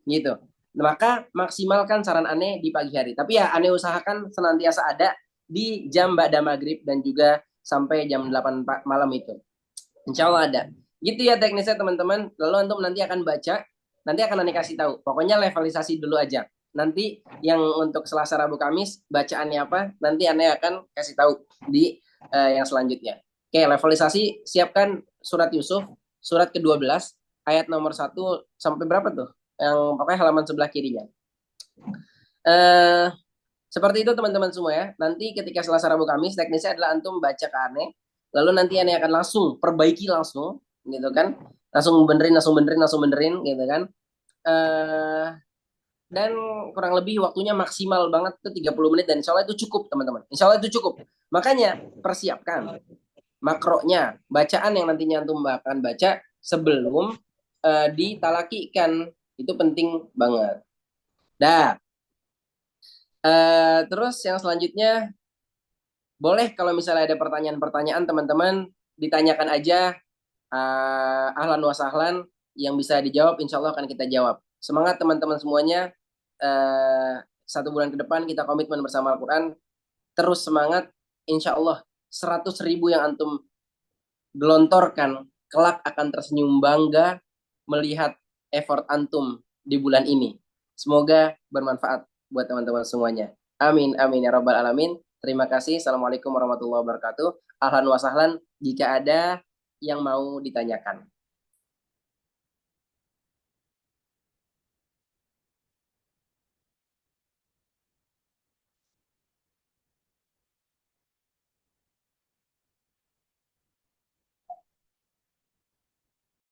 Gitu. Maka maksimalkan saran Ane di pagi hari. Tapi ya Ane usahakan senantiasa ada di jam ba'da maghrib dan juga sampai jam 8 malam itu. Insya Allah ada. Gitu ya teknisnya teman-teman. Lalu antum nanti akan baca, nanti akan Ane kasih tahu. Pokoknya levelisasi dulu aja. Nanti yang untuk Selasa, Rabu, Kamis bacaannya apa, nanti Ane akan kasih tahu di yang selanjutnya. Oke, levelisasi siapkan surat Yusuf, surat ke-12, ayat nomor 1 sampai berapa tuh? Yang pokoknya halaman sebelah kirinya. Seperti itu teman-teman semua ya. Nanti ketika Selasa, Rabu, Kamis teknisnya adalah antum baca ke Ane, lalu nanti Ane akan langsung perbaiki langsung, gitu kan? Langsung benerin, gitu kan? Dan kurang lebih waktunya maksimal banget itu 30 menit dan insya Allah itu cukup teman-teman. Insya Allah itu cukup. Makanya persiapkan makronya, bacaan yang nantinya antum akan baca sebelum ditalakikan. Itu penting banget. Dah. Terus yang selanjutnya, boleh kalau misalnya ada pertanyaan-pertanyaan teman-teman ditanyakan aja, ahlan wa sahlan, yang bisa dijawab insya Allah akan kita jawab. Semangat teman-teman semuanya. 1 bulan ke depan kita komitmen bersama Al-Quran. Terus semangat. Insya Allah 100.000 yang antum gelontorkan kelak akan tersenyum bangga melihat effort antum di bulan ini. Semoga bermanfaat buat teman-teman semuanya. Amin, amin ya rabbal alamin. Terima kasih. Assalamualaikum warahmatullahi wabarakatuh. Ahlan wa sahlan. Jika ada yang mau ditanyakan.